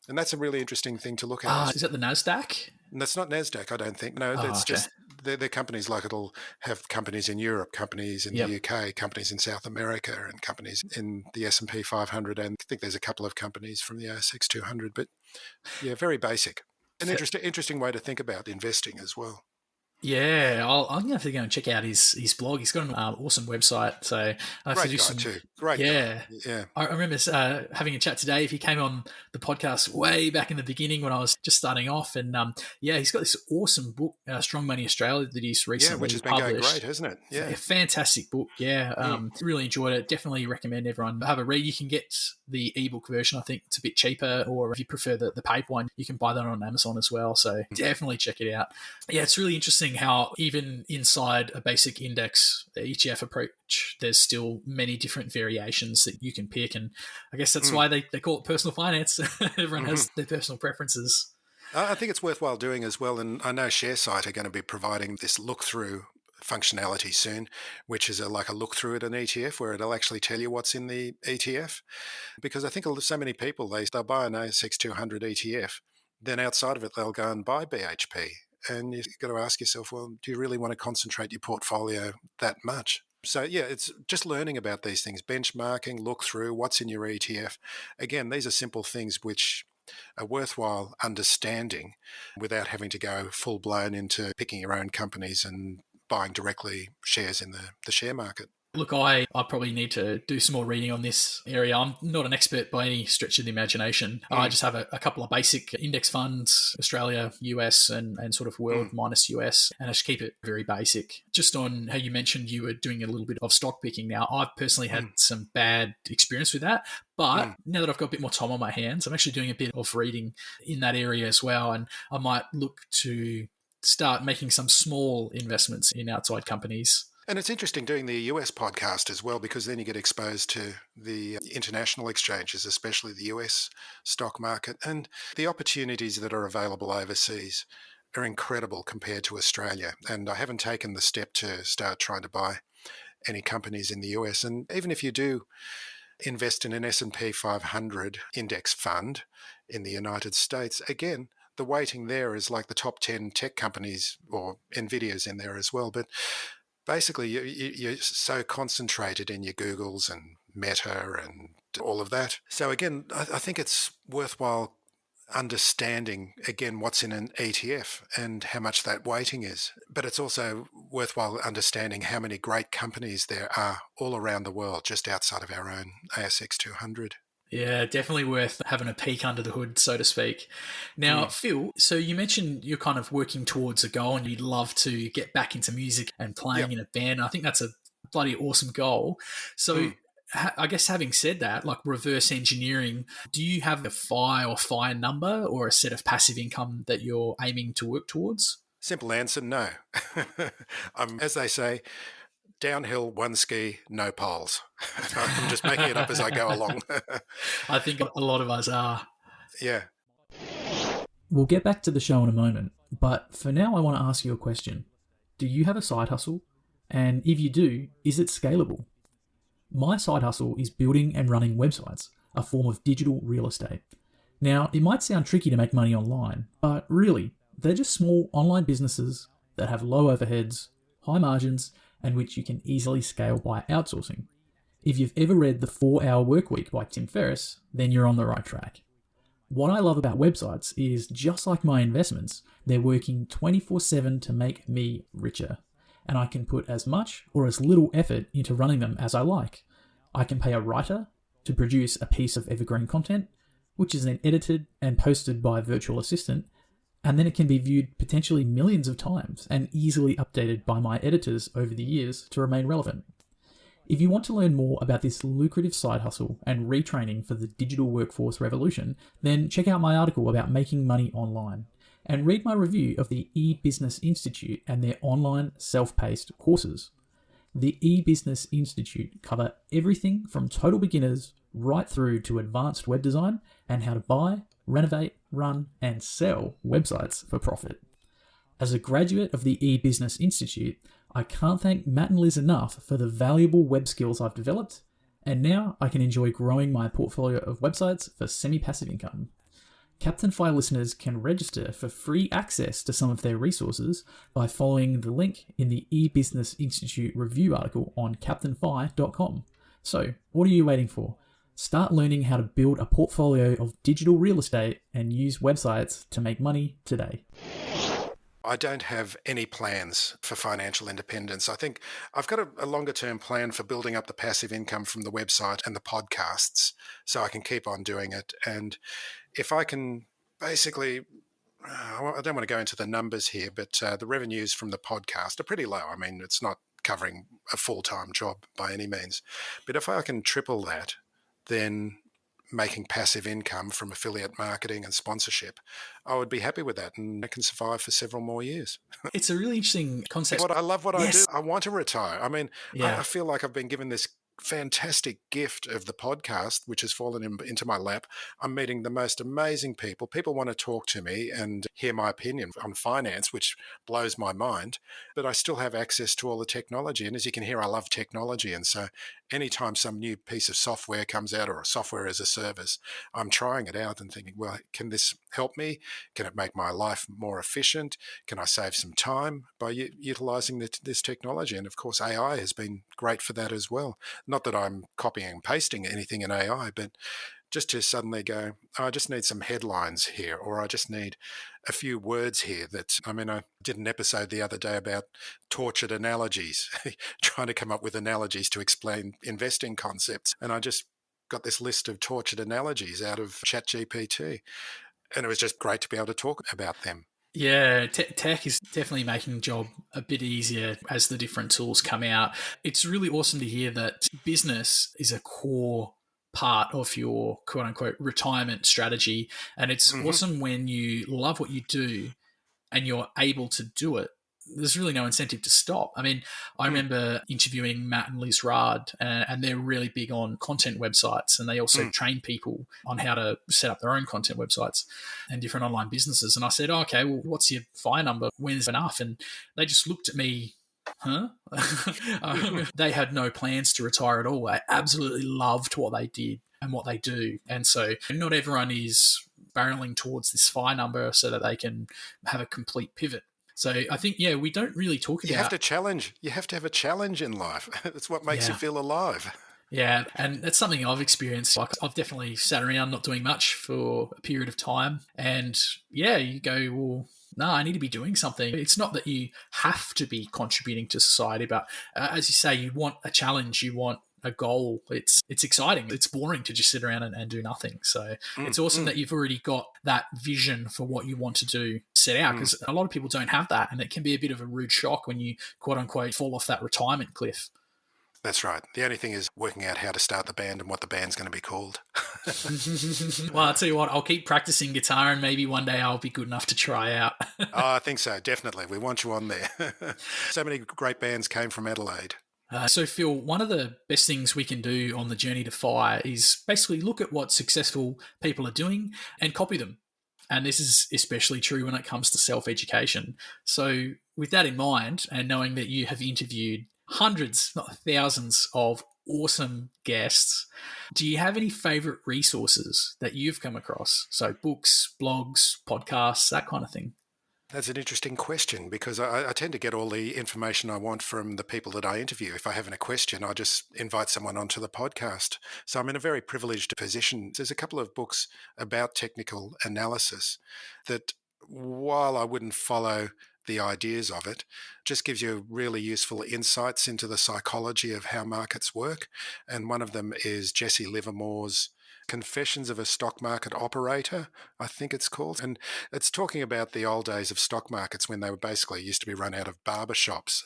And that's a really interesting thing to look at. Is that the NASDAQ? And that's not NASDAQ, I don't think. No, that's just, they're companies like it'll have companies in Europe, companies in the UK, companies in South America, and companies in the S&P 500. And I think there's a couple of companies from the ASX 200. But yeah, very basic. An interesting way to think about investing as well. Yeah, I'm going to have to go and check out his blog. He's got an awesome website. So I have Great to do guy too. Great guy. Yeah. I remember having a chat today. If he came on the podcast way back in the beginning when I was just starting off, and he's got this awesome book, Strong Money Australia, that he's recently which has been published. going great, hasn't it? Yeah, a fantastic book. Yeah, really enjoyed it. Definitely recommend everyone have a read. You can get the ebook version. I think it's a bit cheaper, or if you prefer the paper one, you can buy that on Amazon as well. So definitely check it out. Yeah, it's really interesting how even inside a basic index, the ETF approach, there's still many different variations that you can pick. And I guess that's why they call it personal finance. Everyone has their personal preferences. I think it's worthwhile doing as well. And I know ShareSite are going to be providing this look-through functionality soon, which is like a look-through at an ETF where it'll actually tell you what's in the ETF. Because I think so many people, they'll buy an ASX 200 ETF, then outside of it, they'll go and buy BHP. And you've got to ask yourself, well, do you really want to concentrate your portfolio that much? So, yeah, it's just learning about these things, benchmarking, look through what's in your ETF. Again, these are simple things which are worthwhile understanding without having to go full blown into picking your own companies and buying directly shares in the share market. Look, I probably need to do some more reading on this area. I'm not an expert by any stretch of the imagination. I just have a couple of basic index funds, Australia, US, and sort of world minus US, and I just keep it very basic. Just on how you mentioned you were doing a little bit of stock picking now, I've personally had some bad experience with that. But now that I've got a bit more time on my hands, I'm actually doing a bit of reading in that area as well, and I might look to start making some small investments in outside companies. And it's interesting doing the US podcast as well, because then you get exposed to the international exchanges, especially the US stock market. And the opportunities that are available overseas are incredible compared to Australia. And I haven't taken the step to start trying to buy any companies in the US. And even if you do invest in an S&P 500 index fund in the United States, again, the weighting there is like the top 10 tech companies, or NVIDIA's in there as well. But basically, you're so concentrated in your Googles and Meta and all of that. So again, I think it's worthwhile understanding, again, what's in an ETF and how much that weighting is. But it's also worthwhile understanding how many great companies there are all around the world, just outside of our own ASX 200. Yeah, definitely worth having a peek under the hood, so to speak. Now, Phil, so you mentioned you're kind of working towards a goal and you'd love to get back into music and playing in a band. I think that's a bloody awesome goal. So I guess having said that, like reverse engineering, do you have a FI number or a set of passive income that you're aiming to work towards? Simple answer, no. As they say, downhill, one ski, no poles. I'm just making it up as I go along. I think a lot of us are. Yeah. We'll get back to the show in a moment, but for now I want to ask you a question. Do you have a side hustle? And if you do, is it scalable? My side hustle is building and running websites, a form of digital real estate. Now, it might sound tricky to make money online, but really, they're just small online businesses that have low overheads, high margins, and which you can easily scale by outsourcing. If you've ever read The 4-Hour Workweek by Tim Ferriss, then you're on the right track. What I love about websites is, just like my investments, they're working 24/7 to make me richer. And I can put as much or as little effort into running them as I like. I can pay a writer to produce a piece of evergreen content, which is then edited and posted by a virtual assistant, and then it can be viewed potentially millions of times and easily updated by my editors over the years to remain relevant. If you want to learn more about this lucrative side hustle and retraining for the digital workforce revolution, then check out my article about making money online and read my review of the e-Business Institute and their online self-paced courses. The e-Business Institute cover everything from total beginners right through to advanced web design and how to buy, renovate, run, and sell websites for profit. As a graduate of the e-Business Institute, I can't thank Matt and Liz enough for the valuable web skills I've developed, and now I can enjoy growing my portfolio of websites for semi-passive income. Captain Fi listeners can register for free access to some of their resources by following the link in the e-Business Institute review article on captainfi.com. So, what are you waiting for? Start learning how to build a portfolio of digital real estate and use websites to make money today. I don't have any plans for financial independence. I think I've got a longer term plan for building up the passive income from the website and the podcasts so I can keep on doing it. And if I can basically, I don't want to go into the numbers here, but the revenues from the podcast are pretty low. I mean, it's not covering a full-time job by any means. But if I can triple that, then making passive income from affiliate marketing and sponsorship, I would be happy with that, and I can survive for several more years. It's a really interesting concept. I love what Yes. I do. I want to retire. I mean, Yeah. I feel like I've been given this fantastic gift of the podcast, which has fallen into my lap. I'm meeting the most amazing people. People want to talk to me and hear my opinion on finance, which blows my mind, but I still have access to all the technology. And as you can hear, I love technology. And so anytime some new piece of software comes out, or a software as a service, I'm trying it out and thinking, well, can this help me? Can it make my life more efficient? Can I save some time by utilizing this technology? And of course, AI has been great for that as well. Not that I'm copying and pasting anything in AI, but just to suddenly go, oh, I just need some headlines here, or I just need a few words here I did an episode the other day about tortured analogies, trying to come up with analogies to explain investing concepts. And I just got this list of tortured analogies out of ChatGPT. And it was just great to be able to talk about them. Yeah, tech is definitely making the job a bit easier as the different tools come out. It's really awesome to hear that business is a core part of your quote unquote retirement strategy. And it's awesome when you love what you do and you're able to do it. There's really no incentive to stop. I mean, I remember interviewing Matt and Liz Rard, and they're really big on content websites, and they also train people on how to set up their own content websites and different online businesses. And I said, okay, well, what's your FI number? When's enough? And they just looked at me, huh? They had no plans to retire at all. They absolutely loved what they did and what they do. And so not everyone is barreling towards this FI number so that they can have a complete pivot. So I think, we don't really talk about... You have to challenge. You have to have a challenge in life. That's what makes you feel alive. Yeah, and that's something I've experienced. Like, I've definitely sat around not doing much for a period of time. And you go, well, no, I need to be doing something. It's not that you have to be contributing to society, but as you say, you want a challenge, you want a goal. It's exciting. It's boring to just sit around and do nothing. So it's awesome that you've already got that vision for what you want to do set out, because a lot of people don't have that, and it can be a bit of a rude shock when you quote unquote fall off that retirement cliff. That's right. The only thing is working out how to start the band and what the band's going to be called. Well, I'll tell you what, I'll keep practicing guitar and maybe one day I'll be good enough to try out. I think so, definitely. We want you on there. So many great bands came from Adelaide. So, Phil, one of the best things we can do on the journey to FI is basically look at what successful people are doing and copy them. And this is especially true when it comes to self-education. So with that in mind, and knowing that you have interviewed hundreds, not thousands, of awesome guests, do you have any favorite resources that you've come across? So books, blogs, podcasts, that kind of thing. That's an interesting question, because I tend to get all the information I want from the people that I interview. If I have a question, I just invite someone onto the podcast. So I'm in a very privileged position. There's a couple of books about technical analysis that, while I wouldn't follow the ideas of it, just gives you really useful insights into the psychology of how markets work. And one of them is Jesse Livermore's Confessions of a Stock Market Operator, I think it's called. And it's talking about the old days of stock markets when they were basically used to be run out of barber shops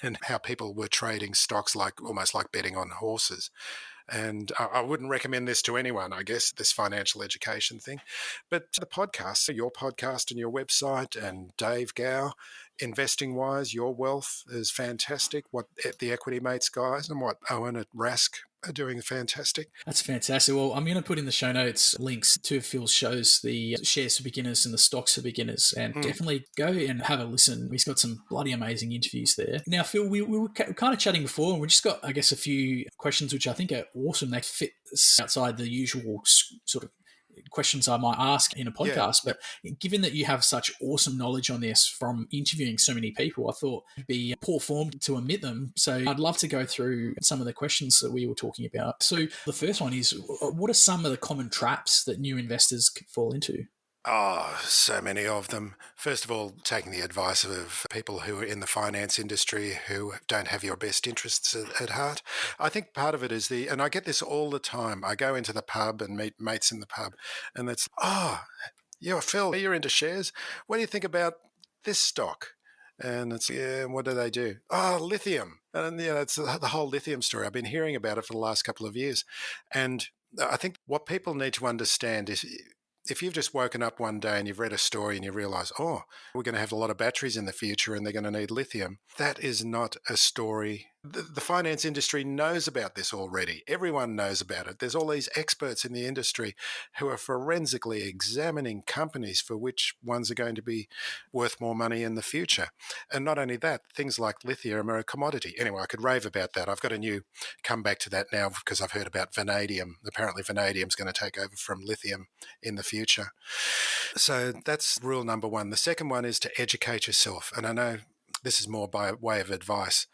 and how people were trading stocks like almost like betting on horses. And I wouldn't recommend this to anyone, I guess, this financial education thing. But the podcast, your podcast and your website, and Dave Gow, Investing Wise, Your Wealth is fantastic. What the Equity Mates guys and what Owen at Rask are doing fantastic. That's fantastic. Well, I'm going to put in the show notes links to Phil's shows, the shares for beginners and the stocks for beginners, and definitely go and have a listen. He's got some bloody amazing interviews there. Now, Phil, we were kind of chatting before, and we just got, I guess, a few questions which I think are awesome. They fit outside the usual sort of questions I might ask in a podcast. But given that you have such awesome knowledge on this from interviewing so many people, I thought it'd be poor form to omit them. So I'd love to go through some of the questions that we were talking about. So the first one is, what are some of the common traps that new investors could fall into? Oh, so many of them. First of all, taking the advice of people who are in the finance industry who don't have your best interests at heart. I think part of it is and I get this all the time. I go into the pub and meet mates in the pub, and it's, you're Phil, you're into shares. What do you think about this stock? And it's, what do they do? Oh, lithium. And it's the whole lithium story. I've been hearing about it for the last couple of years. And I think what people need to understand is, if you've just woken up one day and you've read a story and you realize, we're going to have a lot of batteries in the future and they're going to need lithium, that is not a story. The finance industry knows about this already. Everyone knows about it. There's all these experts in the industry who are forensically examining companies for which ones are going to be worth more money in the future. And not only that, things like lithium are a commodity. Anyway, I could rave about that. I've got a new comeback to that now because I've heard about vanadium. Apparently vanadium is going to take over from lithium in the future. So that's rule number one. The second one is to educate yourself. And I know this is more by way of advice,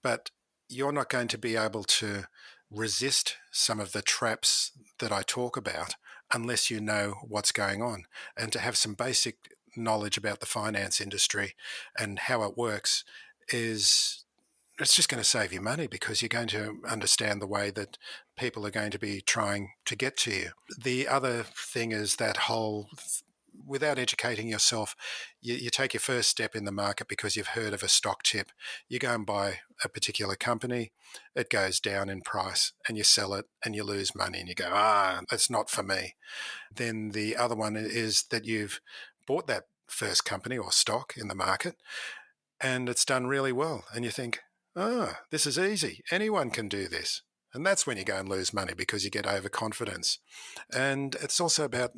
but you're not going to be able to resist some of the traps that I talk about unless you know what's going on. And to have some basic knowledge about the finance industry and how it works it's just going to save you money because you're going to understand the way that people are going to be trying to get to you. The other thing is that without educating yourself, you take your first step in the market because you've heard of a stock tip. You go and buy a particular company, it goes down in price, and you sell it and you lose money and you go, that's not for me. Then the other one is that you've bought that first company or stock in the market and it's done really well. And you think, this is easy. Anyone can do this. And that's when you go and lose money because you get overconfidence. And it's also about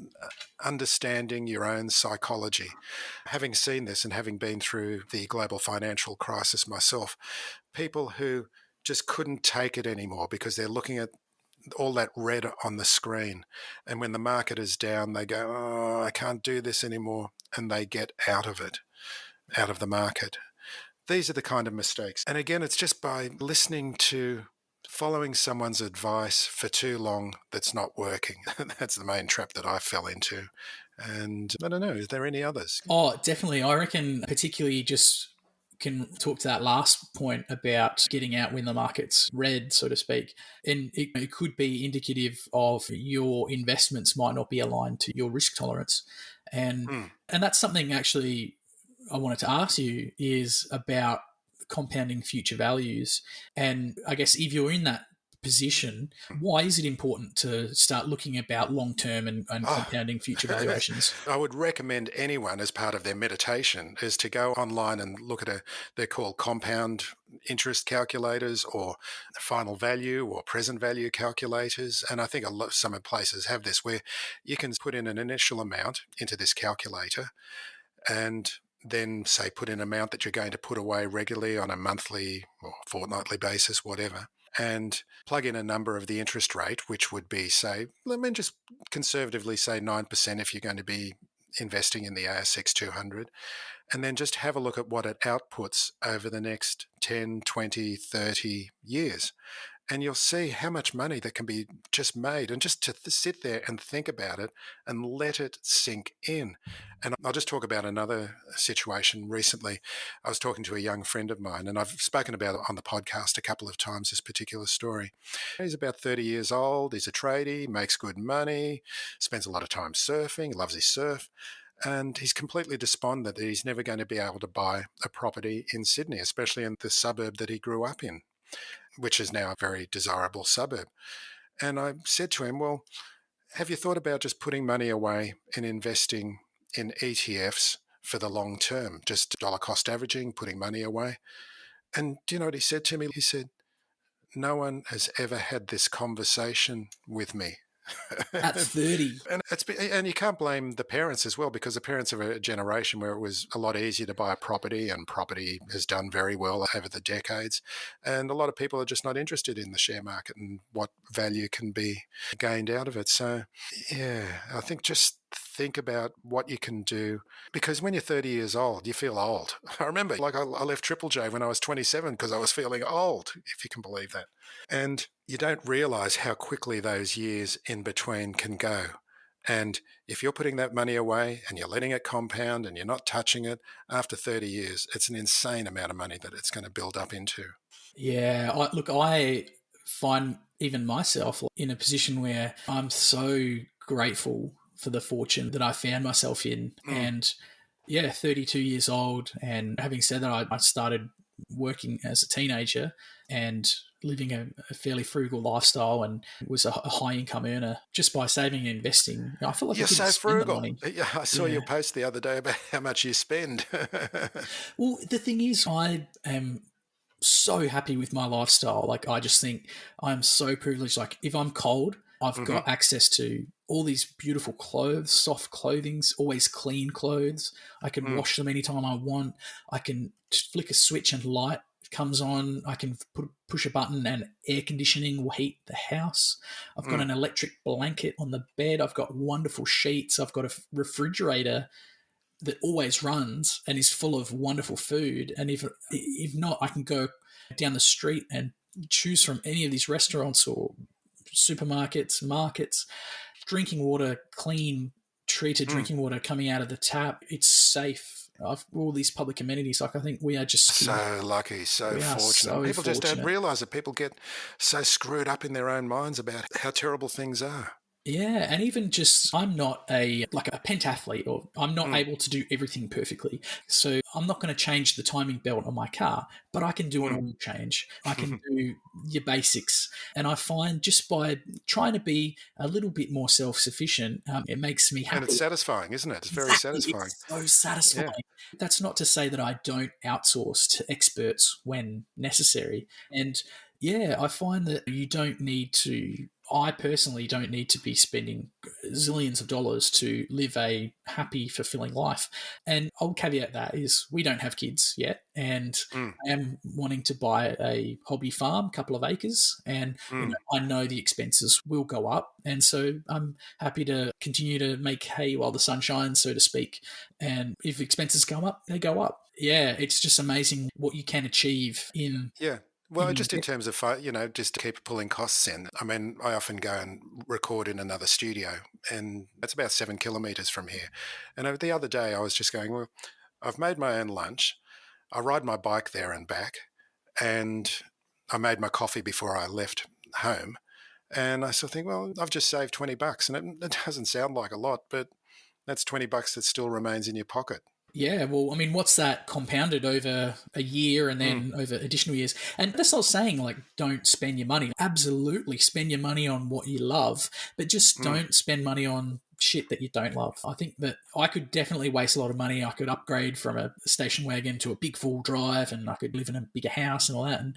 understanding your own psychology. Having seen this and having been through the global financial crisis myself, people who just couldn't take it anymore because they're looking at all that red on the screen. And when the market is down, they go, I can't do this anymore. And they get out of it, out of the market. These are the kind of mistakes. And again, it's just by following someone's advice for too long that's not working. That's the main trap that I fell into. And I don't know, is there any others? Oh, definitely. I reckon particularly just can talk to that last point about getting out when the market's red, so to speak. And it could be indicative of your investments might not be aligned to your risk tolerance. And that's something actually I wanted to ask you is about compounding future values. And I guess if you're in that position, why is it important to start looking about long-term and compounding future valuations? I would recommend anyone as part of their meditation is to go online and look at they're called compound interest calculators or final value or present value calculators. And I think some places have this where you can put in an initial amount into this calculator and then say put in an amount that you're going to put away regularly on a monthly or fortnightly basis, whatever, and plug in a number of the interest rate, which would be, say, let me just conservatively say 9% if you're going to be investing in the ASX 200, and then just have a look at what it outputs over the next 10, 20, 30 years. and you'll see how much money that can be just made. And just to sit there and think about it and let it sink in. And I'll just talk about another situation recently. I was talking to a young friend of mine, and I've spoken about it on the podcast a couple of times, this particular story. He's about 30 years old. He's a tradie, makes good money, spends a lot of time surfing, loves his surf. And he's completely despondent that he's never going to be able to buy a property in Sydney, especially in the suburb that he grew up in, which is now a very desirable suburb. And I said to him, well, have you thought about just putting money away and investing in ETFs for the long term, just dollar cost averaging, putting money away? And do you know what he said to me? He said, no one has ever had this conversation with me. At 30. And you can't blame the parents as well, because the parents of a generation where it was a lot easier to buy a property, and property has done very well over the decades. And a lot of people are just not interested in the share market and what value can be gained out of it. So, yeah, I think just think about what you can do, because when you're 30 years old, you feel old. I remember, I left Triple J when I was 27 because I was feeling old, if you can believe that. And you don't realize how quickly those years in between can go. And if you're putting that money away and you're letting it compound and you're not touching it, after 30 years, it's an insane amount of money that it's going to build up into. Yeah, I find even myself in a position where I'm so grateful for the fortune that I found myself in. And yeah, 32 years old. And having said that, I started working as a teenager and living a fairly frugal lifestyle, and was a high income earner just by saving and investing. I feel like You're I didn't so spend the frugal. money. Yeah, I saw your post the other day about how much you spend. Well, the thing is, I am so happy with my lifestyle. Like, I just think I'm so privileged. Like, if I'm cold, I've got access to all these beautiful clothes, soft clothings, always clean clothes. I can wash them anytime I want. I can flick a switch and light comes on. I can push a button and air conditioning will heat the house. I've got an electric blanket on the bed. I've got wonderful sheets. I've got a refrigerator that always runs and is full of wonderful food. And if not, I can go down the street and choose from any of these restaurants or supermarkets, markets. Drinking water, clean, treated drinking water coming out of the tap. It's safe. I've all these public amenities. Like, I think we are just so lucky, so fortunate. People just don't realise that people get so screwed up in their own minds about how terrible things are. Yeah, and even just, I'm not a pentathlete, or I'm not able to do everything perfectly. So I'm not going to change the timing belt on my car, but I can do an oil change. I can do your basics. And I find just by trying to be a little bit more self-sufficient, it makes me happy. And it's satisfying, isn't it? It's very satisfying. It's so satisfying. Yeah. That's not to say that I don't outsource to experts when necessary. And yeah, I find that you don't need to, I personally don't need to be spending zillions of dollars to live a happy, fulfilling life. And I'll caveat that is we don't have kids yet. And I am wanting to buy a hobby farm, a couple of acres. And I know the expenses will go up. And so I'm happy to continue to make hay while the sun shines, so to speak. And if expenses go up, they go up. Yeah, it's just amazing what you can achieve in... Yeah. Well, just in terms of, just to keep pulling costs in. I mean, I often go and record in another studio, and it's about 7 kilometres from here. And the other day I was just going, well, I've made my own lunch. I ride my bike there and back, and I made my coffee before I left home. And I sort of think, well, I've just saved $20. And it doesn't sound like a lot, but that's $20 that still remains in your pocket. Yeah, well, I mean, what's that compounded over a year and then over additional years? And that's not saying, like, don't spend your money. Absolutely spend your money on what you love, but just don't spend money on shit that you don't love. I think that I could definitely waste a lot of money. I could upgrade from a station wagon to a big full drive, and I could live in a bigger house and all that. And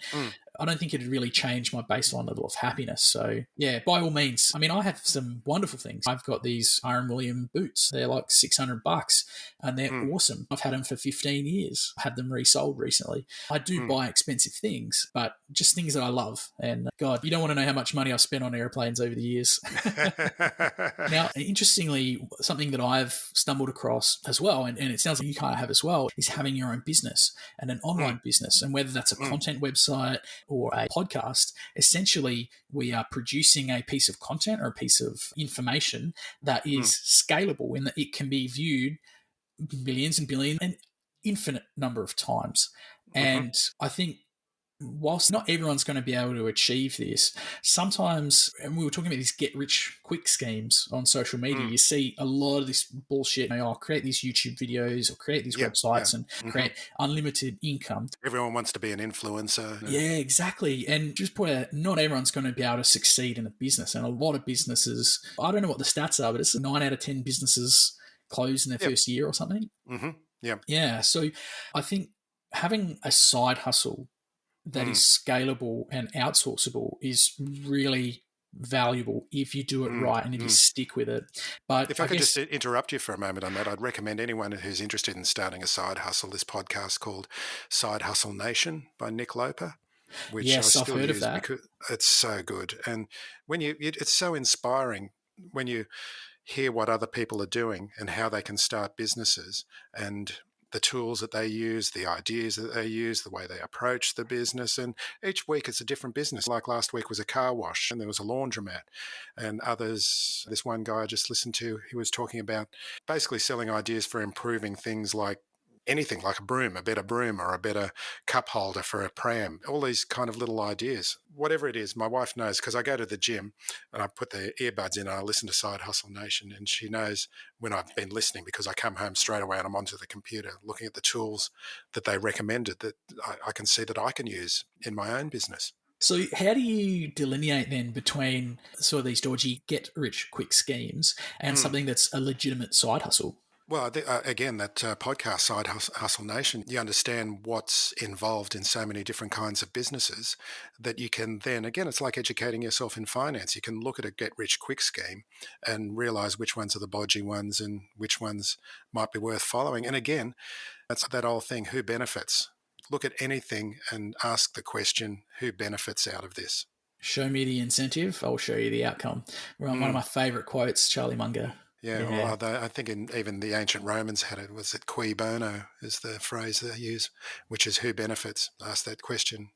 I don't think it'd really change my baseline level of happipiness. So yeah, by all means. I mean, I have some wonderful things. I've got these R. William boots. They're like $600 and they're awesome. I've had them for 15 years. I had them resold recently. I do buy expensive things, but just things that I love. And God, you don't want to know how much money I've spent on airplanes over the years. Now, interestingly, something that I've stumbled across as well, and it sounds like you kind of have as well, is having your own business and an online business. And whether that's a content website or a podcast, essentially we are producing a piece of content or a piece of information that is scalable in that it can be viewed millions and billions and infinite number of times. And I think whilst not everyone's going to be able to achieve this, sometimes, and we were talking about these get rich quick schemes on social media, you see a lot of this bullshit. I'll create these YouTube videos or create these websites and create unlimited income. Everyone wants to be an influencer. Yeah, exactly. And just point out, not everyone's going to be able to succeed in a business. And a lot of businesses, I don't know what the stats are, but it's 9 out of 10 businesses close in their first year or something. Yeah. So I think having a side hustle that is scalable and outsourceable is really valuable if you do it right and if you stick with it. But if I could just interrupt you for a moment on that, I'd recommend anyone who's interested in starting a side hustle, this podcast called Side Hustle Nation by Nick Loper, which yes, I I've still heard use of that. because it's so good. And when it's so inspiring when you hear what other people are doing and how they can start businesses and the tools that they use, the ideas that they use, the way they approach the business. And each week it's a different business. Like last week was a car wash and there was a laundromat and others. This one guy I just listened to, he was talking about basically selling ideas for improving things like anything, like a broom, a better broom or a better cup holder for a pram, all these kind of little ideas. Whatever it is, my wife knows because I go to the gym and I put the earbuds in and I listen to Side Hustle Nation, and she knows when I've been listening because I come home straight away and I'm onto the computer looking at the tools that they recommended that I can see that I can use in my own business. So how do you delineate then between sort of these dodgy get-rich-quick schemes and something that's a legitimate side hustle? Well, again, that podcast, Side Hustle Nation, you understand what's involved in so many different kinds of businesses that you can then, again, it's like educating yourself in finance. You can look at a get-rich-quick scheme and realize which ones are the bodgy ones and which ones might be worth following. And again, that's that old thing, who benefits? Look at anything and ask the question, who benefits out of this? Show me the incentive, I'll show you the outcome. One of my favourite quotes, Charlie Munger. Yeah. Well, I think even the ancient Romans had it. Was it cui bono is the phrase they use, which is who benefits? Ask that question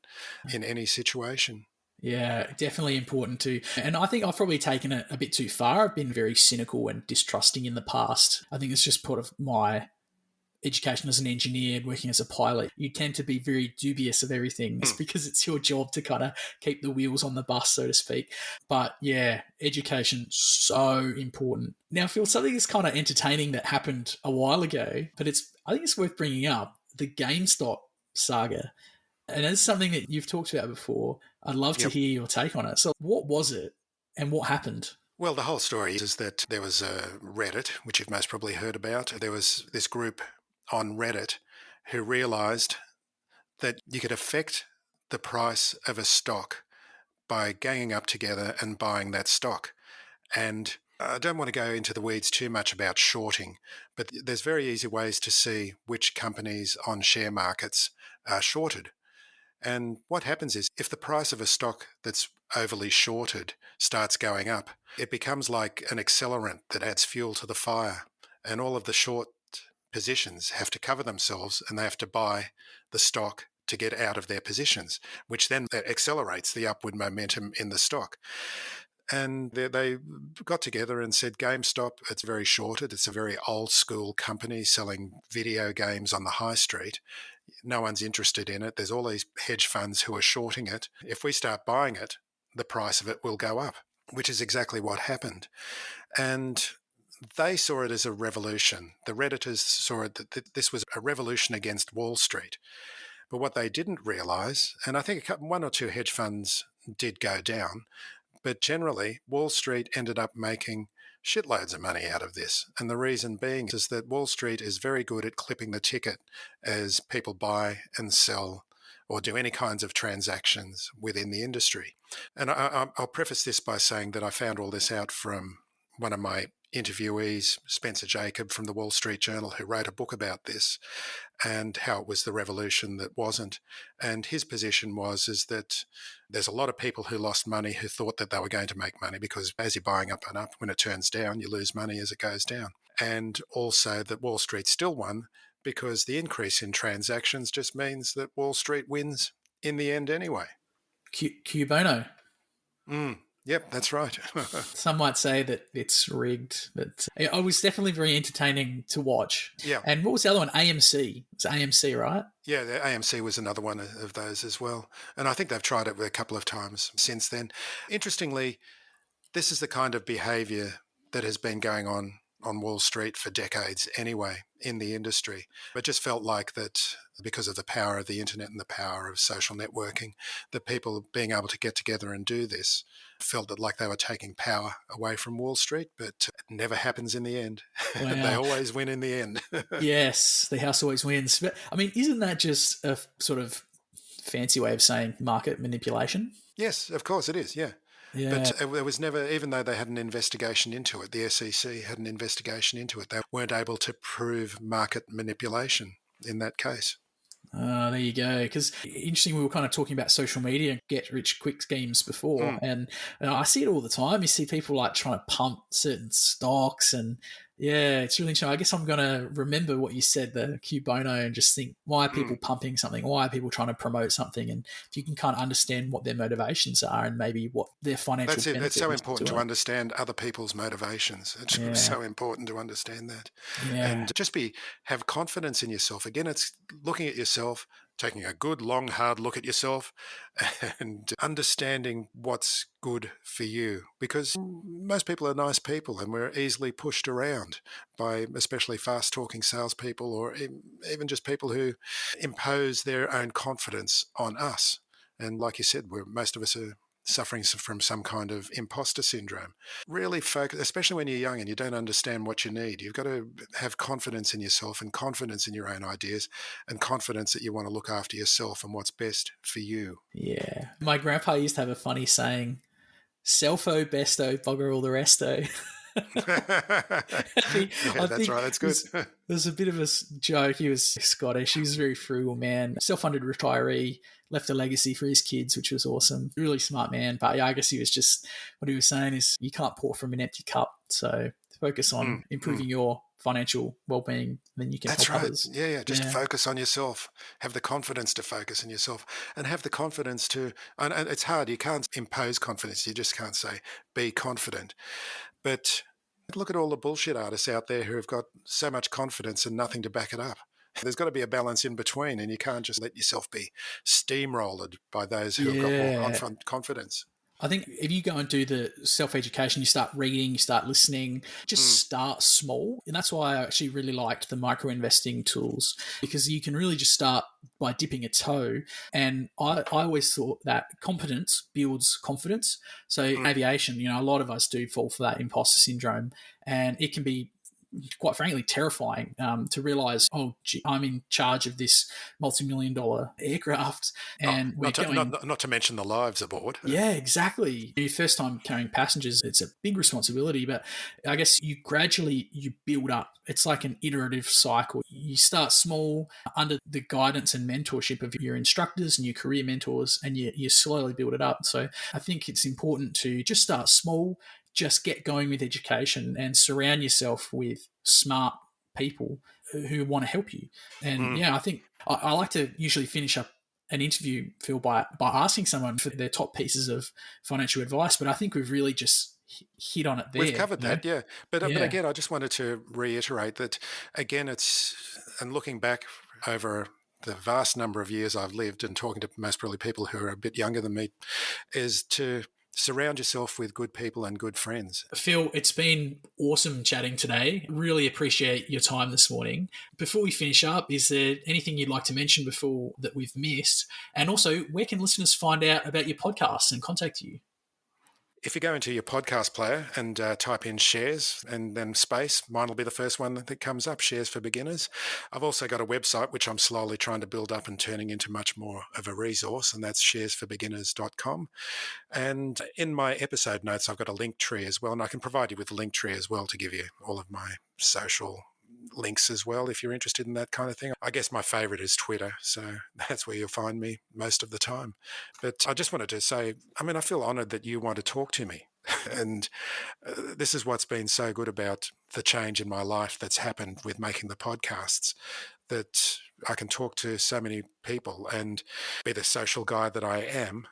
in any situation. Yeah, definitely important too. And I think I've probably taken it a bit too far. I've been very cynical and distrusting in the past. I think it's just part of my education as an engineer, working as a pilot. You tend to be very dubious of everything. It's because it's your job to kind of keep the wheels on the bus, so to speak. But yeah, education, so important. Now, Phil, something that's kind of entertaining that happened a while ago, but I think it's worth bringing up, the GameStop saga. And it's something that you've talked about before. I'd love to hear your take on it. So what was it and what happened? Well, the whole story is that there was a Reddit, which you've most probably heard about. There was this group on Reddit who realized that you could affect the price of a stock by ganging up together and buying that stock. And I don't want to go into the weeds too much about shorting, but there's very easy ways to see which companies on share markets are shorted. And what happens is if the price of a stock that's overly shorted starts going up, it becomes like an accelerant that adds fuel to the fire. And all of the short positions have to cover themselves and they have to buy the stock to get out of their positions, which then accelerates the upward momentum in the stock. And they got together and said, GameStop, it's very shorted. It's a very old school company selling video games on the high street. No one's interested in it. There's all these hedge funds who are shorting it. If we start buying it, the price of it will go up, which is exactly what happened. And they saw it as a revolution. The Redditors saw it that this was a revolution against Wall Street. But what they didn't realize, and I think one or two hedge funds did go down, but generally Wall Street ended up making shitloads of money out of this. And the reason being is that Wall Street is very good at clipping the ticket as people buy and sell or do any kinds of transactions within the industry. And I'll preface this by saying that I found all this out from one of my interviewees, Spencer Jacob from the Wall Street Journal, who wrote a book about this and how it was the revolution that wasn't. And his position is that there's a lot of people who lost money who thought that they were going to make money because as you're buying up and up, when it turns down, you lose money as it goes down. And also that Wall Street still won because the increase in transactions just means that Wall Street wins in the end anyway. Q Bono. Yep, that's right. Some might say that it's rigged, but it was definitely very entertaining to watch. Yeah. And what was the other one? AMC. It's AMC, right? Yeah, the AMC was another one of those as well. And I think they've tried it a couple of times since then. Interestingly, this is the kind of behavior that has been going on Wall Street for decades anyway in the industry. It just felt like that because of the power of the internet and the power of social networking, that people being able to get together and do this felt that like they were taking power away from Wall Street, but it never happens in the end. Wow. They always win in the end. Yes, the house always wins. But I mean, isn't that just a sort of fancy way of saying market manipulation? Yes, of course it is, yeah. Yeah. But there was never, even though they had an investigation into it, the SEC had an investigation into it, they weren't able to prove market manipulation in that case. There you go. Because interesting, we were kind of talking about social media get rich quick schemes before, and I see it all the time. You see people like trying to pump certain stocks, and yeah, it's really interesting. I guess I'm going to remember what you said, the Q Bono, and just think, why are people pumping something? Why are people trying to promote something? And if you can kind of understand what their motivations are and maybe what their financial That's it. It's so important to it. understand other people's motivations. It's so important to understand that. Yeah. And just have confidence in yourself. Again, it's looking at yourself, taking a good, long, hard look at yourself and understanding what's good for you. Because most people are nice people and we're easily pushed around by especially fast-talking salespeople or even just people who impose their own confidence on us. And like you said, most of us are suffering from some kind of imposter syndrome. Really focus, especially when you're young and you don't understand what you need. You've got to have confidence in yourself and confidence in your own ideas and confidence that you want to look after yourself and what's best for you. Yeah. My grandpa used to have a funny saying, selfo, besto, bugger all the resto. That's right. That's good. There's a bit of a joke. He was Scottish. He was a very frugal man, self-funded retiree, left a legacy for his kids, which was awesome. Really smart man. But yeah, I guess he was just, what he was saying is you can't pour from an empty cup. So focus on improving your financial well-being, then you can help others. Yeah. Just focus on yourself. Have the confidence to focus on yourself and have the confidence to, and it's hard. You can't impose confidence. You just can't say, be confident. But look at all the bullshit artists out there who have got so much confidence and nothing to back it up. There's got to be a balance in between, and you can't just let yourself be steamrolled by those who have got more confidence. I think if you go and do the self-education, you start reading, you start listening, just start small. And that's why I actually really liked the micro-investing tools, because you can really just start by dipping a toe. And I always thought that competence builds confidence. So in aviation, a lot of us do fall for that imposter syndrome, and it can be quite frankly terrifying to realize, oh, gee, I'm in charge of this multi-million-dollar aircraft, and not to mention the lives aboard. Yeah, exactly. Your first time carrying passengers, it's a big responsibility, but I guess you gradually build up. It's like an iterative cycle. You start small under the guidance and mentorship of your instructors and your career mentors, and you slowly build it up. So I think it's important to just start small, just get going with education and surround yourself with smart people who want to help you. And I think I like to usually finish up an interview, Phil, by asking someone for their top pieces of financial advice. But I think we've really just hit on it there. We've covered that, yeah. But again, I just wanted to reiterate that, again, and looking back over the vast number of years I've lived and talking to most probably people who are a bit younger than me, is to surround yourself with good people and good friends. Phil, it's been awesome chatting today. Really appreciate your time this morning. Before we finish up, is there anything you'd like to mention before that we've missed? And also, where can listeners find out about your podcast and contact you? If you go into your podcast player and type in shares and then space, mine will be the first one that comes up, Shares for Beginners. I've also got a website, which I'm slowly trying to build up and turning into much more of a resource, and that's sharesforbeginners.com. And in my episode notes, I've got a link tree as well, and I can provide you with a link tree as well to give you all of my social links as well if you're interested in that kind of thing. I guess my favorite is Twitter, so that's where you'll find me most of the time. But I just wanted to say, I feel honored that you want to talk to me. And this is what's been so good about the change in my life that's happened with making the podcasts, that I can talk to so many people and be the social guy that I am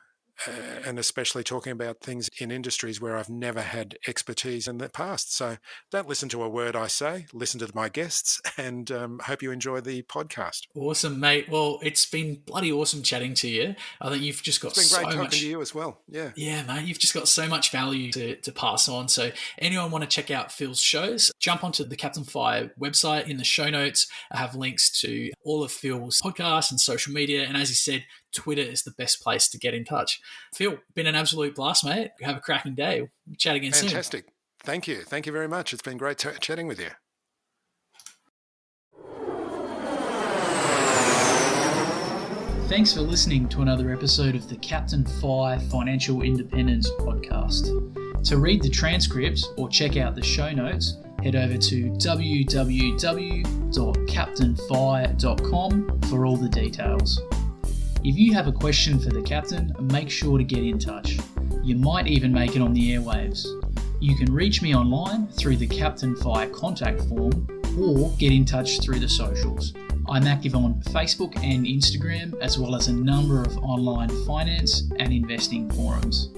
and especially talking about things in industries where I've never had expertise in the past. So don't listen to a word I say, listen to my guests, and hope you enjoy the podcast. Awesome, mate. Well, it's been bloody awesome chatting to you. I think you've just got It's been so great talking much to you as well. Yeah. Yeah, mate, you've just got so much value to pass on. So anyone want to check out Phil's shows, jump onto the Captain Fi website. In the show notes, I have links to all of Phil's podcasts and social media. And as he said, Twitter is the best place to get in touch. Phil, been an absolute blast, mate. Have a cracking day. We'll chat again soon. Fantastic. Thank you. Thank you very much. It's been great chatting with you. Thanks for listening to another episode of the Captain Fi Financial Independence Podcast. To read the transcript or check out the show notes, head over to www.captainfi.com for all the details. If you have a question for the captain, make sure to get in touch. You might even make it on the airwaves. You can reach me online through the Captain Fi contact form or get in touch through the socials. I'm active on Facebook and Instagram, as well as a number of online finance and investing forums.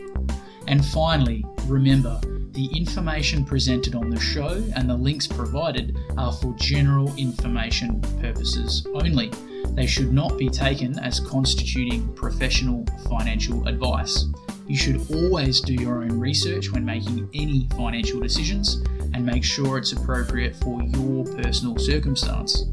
And finally, remember, the information presented on the show and the links provided are for general information purposes only. They should not be taken as constituting professional financial advice. You should always do your own research when making any financial decisions and make sure it's appropriate for your personal circumstance.